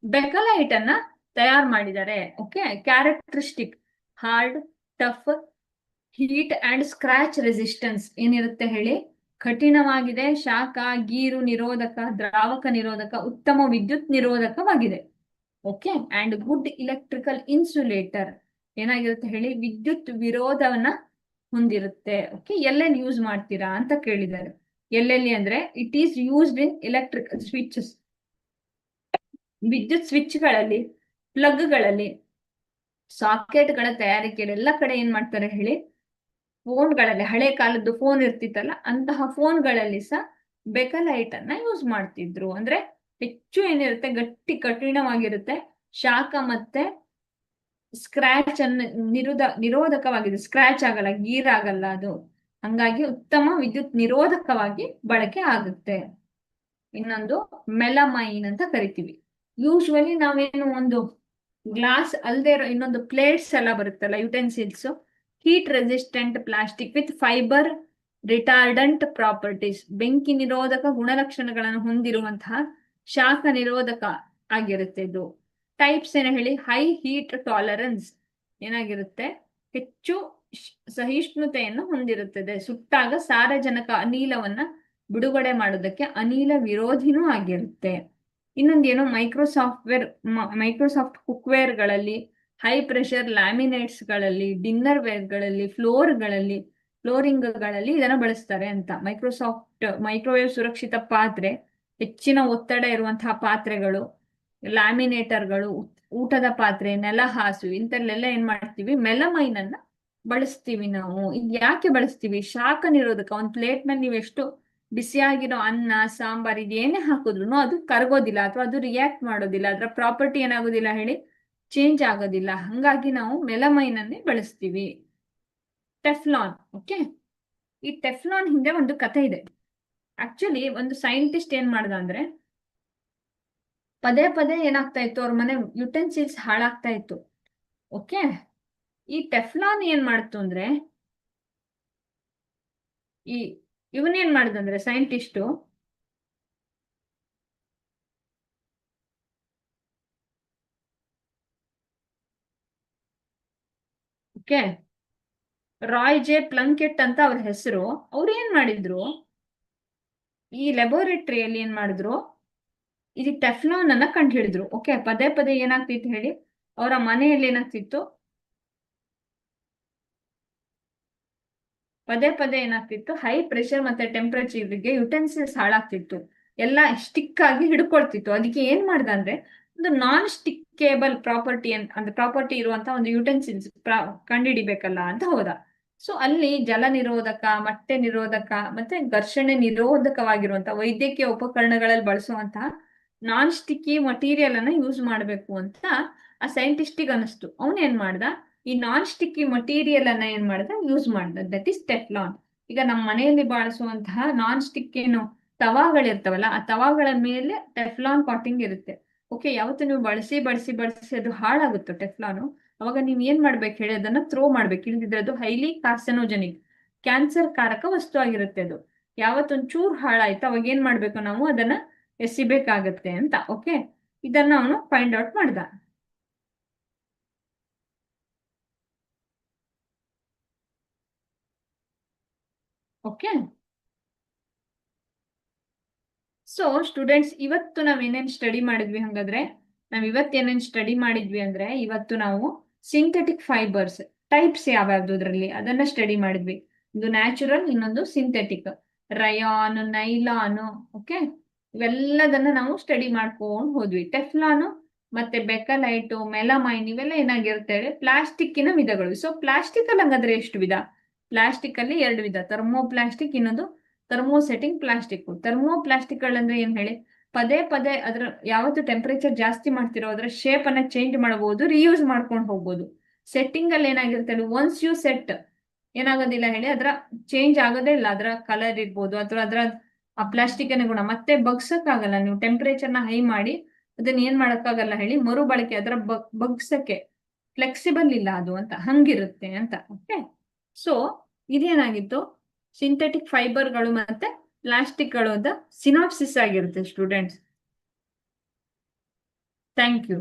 ಬೆಕಲೈಟ್ ಅನ್ನ ತಯಾರು ಮಾಡಿದ್ದಾರೆ. Okay, characteristic, hard, tough, heat and scratch resistance. ಏನಿರುತ್ತೆ ಹೇಳಿ, ಕಠಿಣವಾಗಿದೆ, ಶಾಖ, ಗೀರು ನಿರೋಧಕ, ದ್ರಾವಕ ನಿರೋಧಕ, ಉತ್ತಮ ವಿದ್ಯುತ್ ನಿರೋಧಕವಾಗಿದೆ. Okay, and good electrical insulator. ಏನಾಗಿರುತ್ತೆ ಹೇಳಿ, ವಿದ್ಯುತ್ ವಿರೋಧವನ್ನ ಹೊಂದಿರುತ್ತೆ. ಓಕೆ, ಎಲ್ಲೆಲ್ಲಿ ಯೂಸ್ ಮಾಡ್ತೀರಾ ಅಂತ ಕೇಳಿದ್ದಾರೆ. ಎಲ್ಲೆಲ್ಲಿ ಅಂದ್ರೆ it is used in electric switches, ವಿದ್ಯುತ್ ಸ್ವಿಚ್ಗಳಲ್ಲಿ, ಪ್ಲಗ್ಗಳಲ್ಲಿ, ಸಾಕೆಟ್ಗಳ ತಯಾರಿಕೆಯಲ್ಲಿ ಎಲ್ಲ ಕಡೆ ಏನ್ ಮಾಡ್ತಾರೆ ಹೇಳಿ, ಫೋನ್ಗಳಲ್ಲಿ, ಹಳೆ ಕಾಲದ್ದು ಫೋನ್ ಇರ್ತಿತ್ತಲ್ಲ ಅಂತಹ ಫೋನ್ಗಳಲ್ಲಿ ಸಹ ಬೆಕಲೈಟ್ ಅನ್ನ ಯೂಸ್ ಮಾಡ್ತಿದ್ರು. ಅಂದ್ರೆ ಹೆಚ್ಚು ಏನಿರುತ್ತೆ, ಗಟ್ಟಿ ಕಠಿಣವಾಗಿರುತ್ತೆ, ಶಾಖ ಮತ್ತೆ ಸ್ಕ್ರಾಚ್ ಅನ್ನು ನಿರೋಧಕವಾಗಿದೆ, ಸ್ಕ್ರಾಚ್ ಆಗಲ್ಲ, ಗೀರ್ ಆಗಲ್ಲ ಅದು, ಹಂಗಾಗಿ ಉತ್ತಮ ವಿದ್ಯುತ್ ನಿರೋಧಕವಾಗಿ ಬಳಕೆ ಆಗುತ್ತೆ. ಇನ್ನೊಂದು ಮೆಲಮೈನ್ ಅಂತ ಕರಿತೀವಿ. ಯೂಶುವಲಿ ನಾವೇನು ಒಂದು ಗ್ಲಾಸ್ ಅಲ್ದೇ ಇರೋ ಇನ್ನೊಂದು ಪ್ಲೇಟ್ಸ್ ಎಲ್ಲ ಬರುತ್ತಲ್ಲ, utensils, heat resistant plastic with fibre retardant properties, ಬೆಂಕಿ ನಿರೋಧಕ ಗುಣಲಕ್ಷಣಗಳನ್ನು ಹೊಂದಿರುವಂತಹ ಶಾಖ ನಿರೋಧಕ ಆಗಿರುತ್ತೆ ಇದು. ಟೈಪ್ಸ್ ಏನ ಹೇಳಿ, ಹೈ ಹೀಟ್ ಟಾಲರೆನ್ಸ್ ಏನಾಗಿರುತ್ತೆ, ಹೆಚ್ಚು ಸಹಿಷ್ಣುತೆಯನ್ನು ಹೊಂದಿರುತ್ತದೆ, ಸುಟ್ಟಾಗ ಸಾರಜನಕ ಅನಿಲವನ್ನ ಬಿಡುಗಡೆ ಮಾಡೋದಕ್ಕೆ ಅನಿಲ ವಿರೋಧಿನೂ ಆಗಿರುತ್ತೆ. ಇನ್ನೊಂದೇನು, ಮೈಕ್ರೋಸಾಫ್ಟ್ ಕುಕ್ವೇರ್ಗಳಲ್ಲಿ, ಹೈ ಪ್ರೆಷರ್ ಲ್ಯಾಮಿನೇಟ್ಸ್ಗಳಲ್ಲಿ, ಡಿನ್ನರ್ ವೇರ್ಗಳಲ್ಲಿ, ಫ್ಲೋರಿಂಗ್ಗಳಲ್ಲಿ ಇದನ್ನು ಬಳಸ್ತಾರೆ ಅಂತ. ಮೈಕ್ರೋವೇವ್ ಸುರಕ್ಷಿತ ಪಾತ್ರೆ, ಹೆಚ್ಚಿನ ಒತ್ತಡ ಇರುವಂತಹ ಪಾತ್ರೆಗಳು, ಲ್ಯಾಮಿನೇಟರ್ಗಳು, ಊಟದ ಪಾತ್ರೆ, ನೆಲಹಾಸು, ಇಂಥಲ್ಲೆಲ್ಲ ಏನ್ ಮಾಡ್ತೀವಿ, ಮೆಲಮೈನ್ ಅನ್ನ ಬಳಸ್ತೀವಿ ನಾವು. ಇದು ಯಾಕೆ ಬಳಸ್ತೀವಿ, ಶಾಖ ನಿರೋಧಕ. ಒಂದು ಪ್ಲೇಟ್ ನಲ್ಲಿ ನೀವು ಎಷ್ಟು ಬಿಸಿಯಾಗಿರೋ ಅನ್ನ, ಸಾಂಬಾರ್ ಇದೇನೇ ಹಾಕಿದ್ರು ಅದು ಕರಗೋದಿಲ್ಲ ಅಥವಾ ಅದು ರಿಯಾಕ್ಟ್ ಮಾಡೋದಿಲ್ಲ, ಅದರ ಪ್ರಾಪರ್ಟಿ ಏನಾಗೋದಿಲ್ಲ ಹೇಳಿ, ಚೇಂಜ್ ಆಗೋದಿಲ್ಲ. ಹಂಗಾಗಿ ನಾವು ಮೆಲಮೈನ್ ಅನ್ನೇ ಬಳಸ್ತೀವಿ. ಟೆಫ್ಲಾನ್. ಓಕೆ, ಈ ಟೆಫ್ಲಾನ್ ಹಿಂದೆ ಒಂದು ಕಥೆ ಇದೆ. ಆಕ್ಚುಲಿ ಒಂದು ಸೈಂಟಿಸ್ಟ್ ಏನ್ ಮಾಡ್ದ ಅಂದ್ರೆ, ಪದೇ ಪದೇ ಏನಾಗ್ತಾ ಇತ್ತು, ಅವ್ರ ಮನೆ ಯುಟೆನ್ಸಿಲ್ಸ್ ಹಾಳಾಗ್ತಾ ಇತ್ತು. ಓಕೆ, ಈ ಟೆಫ್ಲಾನ್ ಏನ್ ಮಾಡ್ತು ಅಂದ್ರೆ, ಇವನೇನ್ ಮಾಡಿದಂದ್ರೆ ಸೈಂಟಿಸ್ಟು, ಓಕೆ, ರಾಯ್ ಜೆ ಪ್ಲಂಕೆಟ್ ಅಂತ ಅವ್ರ ಹೆಸರು. ಅವ್ರು ಏನ್ ಮಾಡಿದ್ರು, ಈ ಲ್ಯಾಬೋರೇಟರಿಯಲ್ಲಿ ಏನ್ ಮಾಡಿದ್ರು, ಇದು ಟೆಫ್ಲಾನ್ ಅನ್ನ ಕಂಡು ಹಿಡಿದ್ರು. ಓಕೆ, ಪದೇ ಪದೇ ಏನಾಗ್ತಿತ್ತು ಹೇಳಿ, ಅವರ ಮನೆಯಲ್ಲಿ ಏನಾಗ್ತಿತ್ತು, ಪದೇ ಪದೇ ಏನಾಗ್ತಿತ್ತು, ಹೈ ಪ್ರೆಷರ್ ಮತ್ತೆ ಟೆಂಪರೇಚರ್ಗೆ ಯುಟೆನ್ಸಿಲ್ಸ್ ಹಾಳಾಗ್ತಿತ್ತು, ಎಲ್ಲ ಸ್ಟಿಕ್ ಆಗಿ ಹಿಡ್ಕೊಳ್ತಿತ್ತು. ಅದಕ್ಕೆ ಏನ್ ಮಾಡ್ದ ಅಂದ್ರೆ, ಒಂದು ನಾನ್ ಸ್ಟಿಕ್ಕೇಬಲ್ ಪ್ರಾಪರ್ಟಿ ಇರುವಂತ ಒಂದು ಯುಟೆನ್ಸಿಲ್ಸ್ ಕಂಡುಹಿಡಿಬೇಕಲ್ಲ ಅಂತ ಹೋದ. ಸೊ ಅಲ್ಲಿ ಜಲ ನಿರೋಧಕ, ಮೊಟ್ಟೆ ನಿರೋಧಕ ಮತ್ತೆ ಘರ್ಷಣೆ ನಿರೋಧಕವಾಗಿರುವಂತ ವೈದ್ಯಕೀಯ ಉಪಕರಣಗಳಲ್ಲಿ ಬಳಸುವಂತಹ ನಾನ್ ಸ್ಟಿಕ್ಕಿ ಮಟೀರಿಯಲ್ ಅನ್ನ ಯೂಸ್ ಮಾಡಬೇಕು ಅಂತ ಆ ಸೈಂಟಿಸ್ಟಿಗೆ ಅನಿಸ್ತು. ಅವನೇನ್ ಮಾಡ್ದ, ಈ ನಾನ್ ಸ್ಟಿಕ್ಕಿ ಮಟೀರಿಯಲ್ ಅನ್ನ ಏನ್ ಮಾಡ್ದ, ಯೂಸ್ ಮಾಡ್ದ, ದಟ್ ಇಸ್ ಟೆಫ್ಲಾನ್. ಈಗ ನಮ್ಮ ಮನೆಯಲ್ಲಿ ಬಳಸುವಂತಹ ನಾನ್ ಸ್ಟಿಕ್ ಏನು ತವಾಗಳಿರ್ತಾವಲ್ಲ, ಆ ತವಾಗಳ ಮೇಲೆ ಟೆಫ್ಲಾನ್ ಕಾಟಿಂಗ್ ಇರುತ್ತೆ. ಓಕೆ, ಯಾವತ್ತು ನೀವು ಬಳಸಿ ಬಳಸಿ ಬಳಸಿ ಅದು ಹಾಳಾಗುತ್ತೆ ಟೆಫ್ಲಾನು, ಅವಾಗ ನೀವ್ ಏನ್ ಮಾಡ್ಬೇಕು ಹೇಳಿ, ಅದನ್ನ ಥ್ರೋ ಮಾಡ್ಬೇಕು. ಇಲ್ದಿದ್ರೆ ಅದು ಹೈಲಿ ಕಾರ್ಸೆನೋಜೆನಿಕ್, ಕ್ಯಾನ್ಸರ್ ಕಾರಕ ವಸ್ತು ಆಗಿರುತ್ತೆ ಅದು. ಯಾವತ್ತೊಂದ್ ಚೂರ್ ಹಾಳಾಯ್ತು ಅವಾಗ ಏನ್ ಮಾಡ್ಬೇಕು, ನಾವು ಅದನ್ನ ಎಸಿಬೇಕಾಗತ್ತೆ ಅಂತ. ಓಕೆ, ಇದನ್ನ ಅವನು ಫೈಂಡ್ ಔಟ್ ಮಾಡ್ದ. ಓಕೆ, ಸೊ ಸ್ಟೂಡೆಂಟ್ಸ್, ಇವತ್ತು ನಾವೇನೇನ್ ಸ್ಟಡಿ ಮಾಡಿದ್ವಿ ಹಂಗಾದ್ರೆ, ಇವತ್ತೇನೇನ್ ಸ್ಟಡಿ ಮಾಡಿದ್ವಿ ಅಂದ್ರೆ, ಇವತ್ತು ನಾವು ಸಿಂಥೆಟಿಕ್ ಫೈಬರ್ಸ್ ಟೈಪ್ಸ್ ಯಾವ್ಯಾವ್ದು ಅದರಲ್ಲಿ ಅದನ್ನ ಸ್ಟಡಿ ಮಾಡಿದ್ವಿ. ಒಂದು ನ್ಯಾಚುರಲ್, ಇನ್ನೊಂದು ಸಿಂಥೆಟಿಕ್, ರಯಾನ್, ನೈಲಾನು. ಓಕೆ, ಇವೆಲ್ಲದನ್ನ ನಾವು ಸ್ಟಡಿ ಮಾಡ್ಕೊಂಡು ಹೋದ್ವಿ. ಟೆಫ್ಲಾನು ಮತ್ತೆ ಬೆಕಲೈಟು, ಮೆಲಮೈನ್, ಇವೆಲ್ಲ ಏನಾಗಿರುತ್ತೆ ಹೇಳಿ, ಪ್ಲಾಸ್ಟಿಕ್ಕಿನ ವಿಧಗಳು. ಸೊ ಪ್ಲಾಸ್ಟಿಕ್ ಅಲ್ಲಿ ಹಂಗಾದ್ರೆ ಎಷ್ಟು ವಿಧ, ಪ್ಲಾಸ್ಟಿಕ್ ಅಲ್ಲಿ 2 ವಿಧ, ಥರ್ಮೋಪ್ಲಾಸ್ಟಿಕ್, ಇನ್ನೊಂದು ಥರ್ಮೋಸೆಟಿಂಗ್ ಪ್ಲಾಸ್ಟಿಕ್. ಥರ್ಮೋಪ್ಲಾಸ್ಟಿಕ್ ಗಳಂದ್ರೆ ಏನ್ ಹೇಳಿ, ಪದೇ ಪದೇ ಅದ್ರ ಯಾವತ್ತು ಟೆಂಪರೇಚರ್ ಜಾಸ್ತಿ ಮಾಡ್ತಿರೋ ಅದ್ರ ಶೇಪ್ ಅನ್ನ ಚೇಂಜ್ ಮಾಡಬಹುದು, ರಿಯೂಸ್ ಮಾಡ್ಕೊಂಡು ಹೋಗ್ಬೋದು. ಸೆಟ್ಟಿಂಗ್ ಅಲ್ಲಿ ಏನಾಗಿರುತ್ತೆ, ಒನ್ಸ್ ಯು ಸೆಟ್ ಏನಾಗೋದಿಲ್ಲ ಹೇಳಿ, ಅದ್ರ ಚೇಂಜ್ ಆಗೋದೇ ಇಲ್ಲ, ಅದ್ರ ಕಲರ್ ಇರ್ಬೋದು ಅಥವಾ ಅದ್ರ ಆ ಪ್ಲಾಸ್ಟಿಕ್ ಗುಣ ಮತ್ತೆ ಬಗ್ಸಕ್ಕಾಗಲ್ಲ. ನೀವು ಟೆಂಪರೇಚರ್ನ ಹೈ ಮಾಡಿ ಅದನ್ನ ಏನ್ ಮಾಡಕ್ಕಾಗಲ್ಲ ಹೇಳಿ, ಮರುಬಳಕೆ, ಅದರ ಬಗ್ಸಕ್ಕೆ ಫ್ಲೆಕ್ಸಿಬಲ್ ಇಲ್ಲ ಅದು ಅಂತ, ಹಂಗಿರುತ್ತೆ ಅಂತ. ಓಕೆ, ಸೊ ಇದೇನಾಗಿತ್ತು, ಸಿಂಥೆಟಿಕ್ ಫೈಬರ್ಗಳು ಮತ್ತೆ ಪ್ಲಾಸ್ಟಿಕ್ಗಳು ಅಂತ ಸಿನಾಪ್ಸಿಸ್ ಆಗಿರುತ್ತೆ ಸ್ಟೂಡೆಂಟ್ಸ್. Thank you.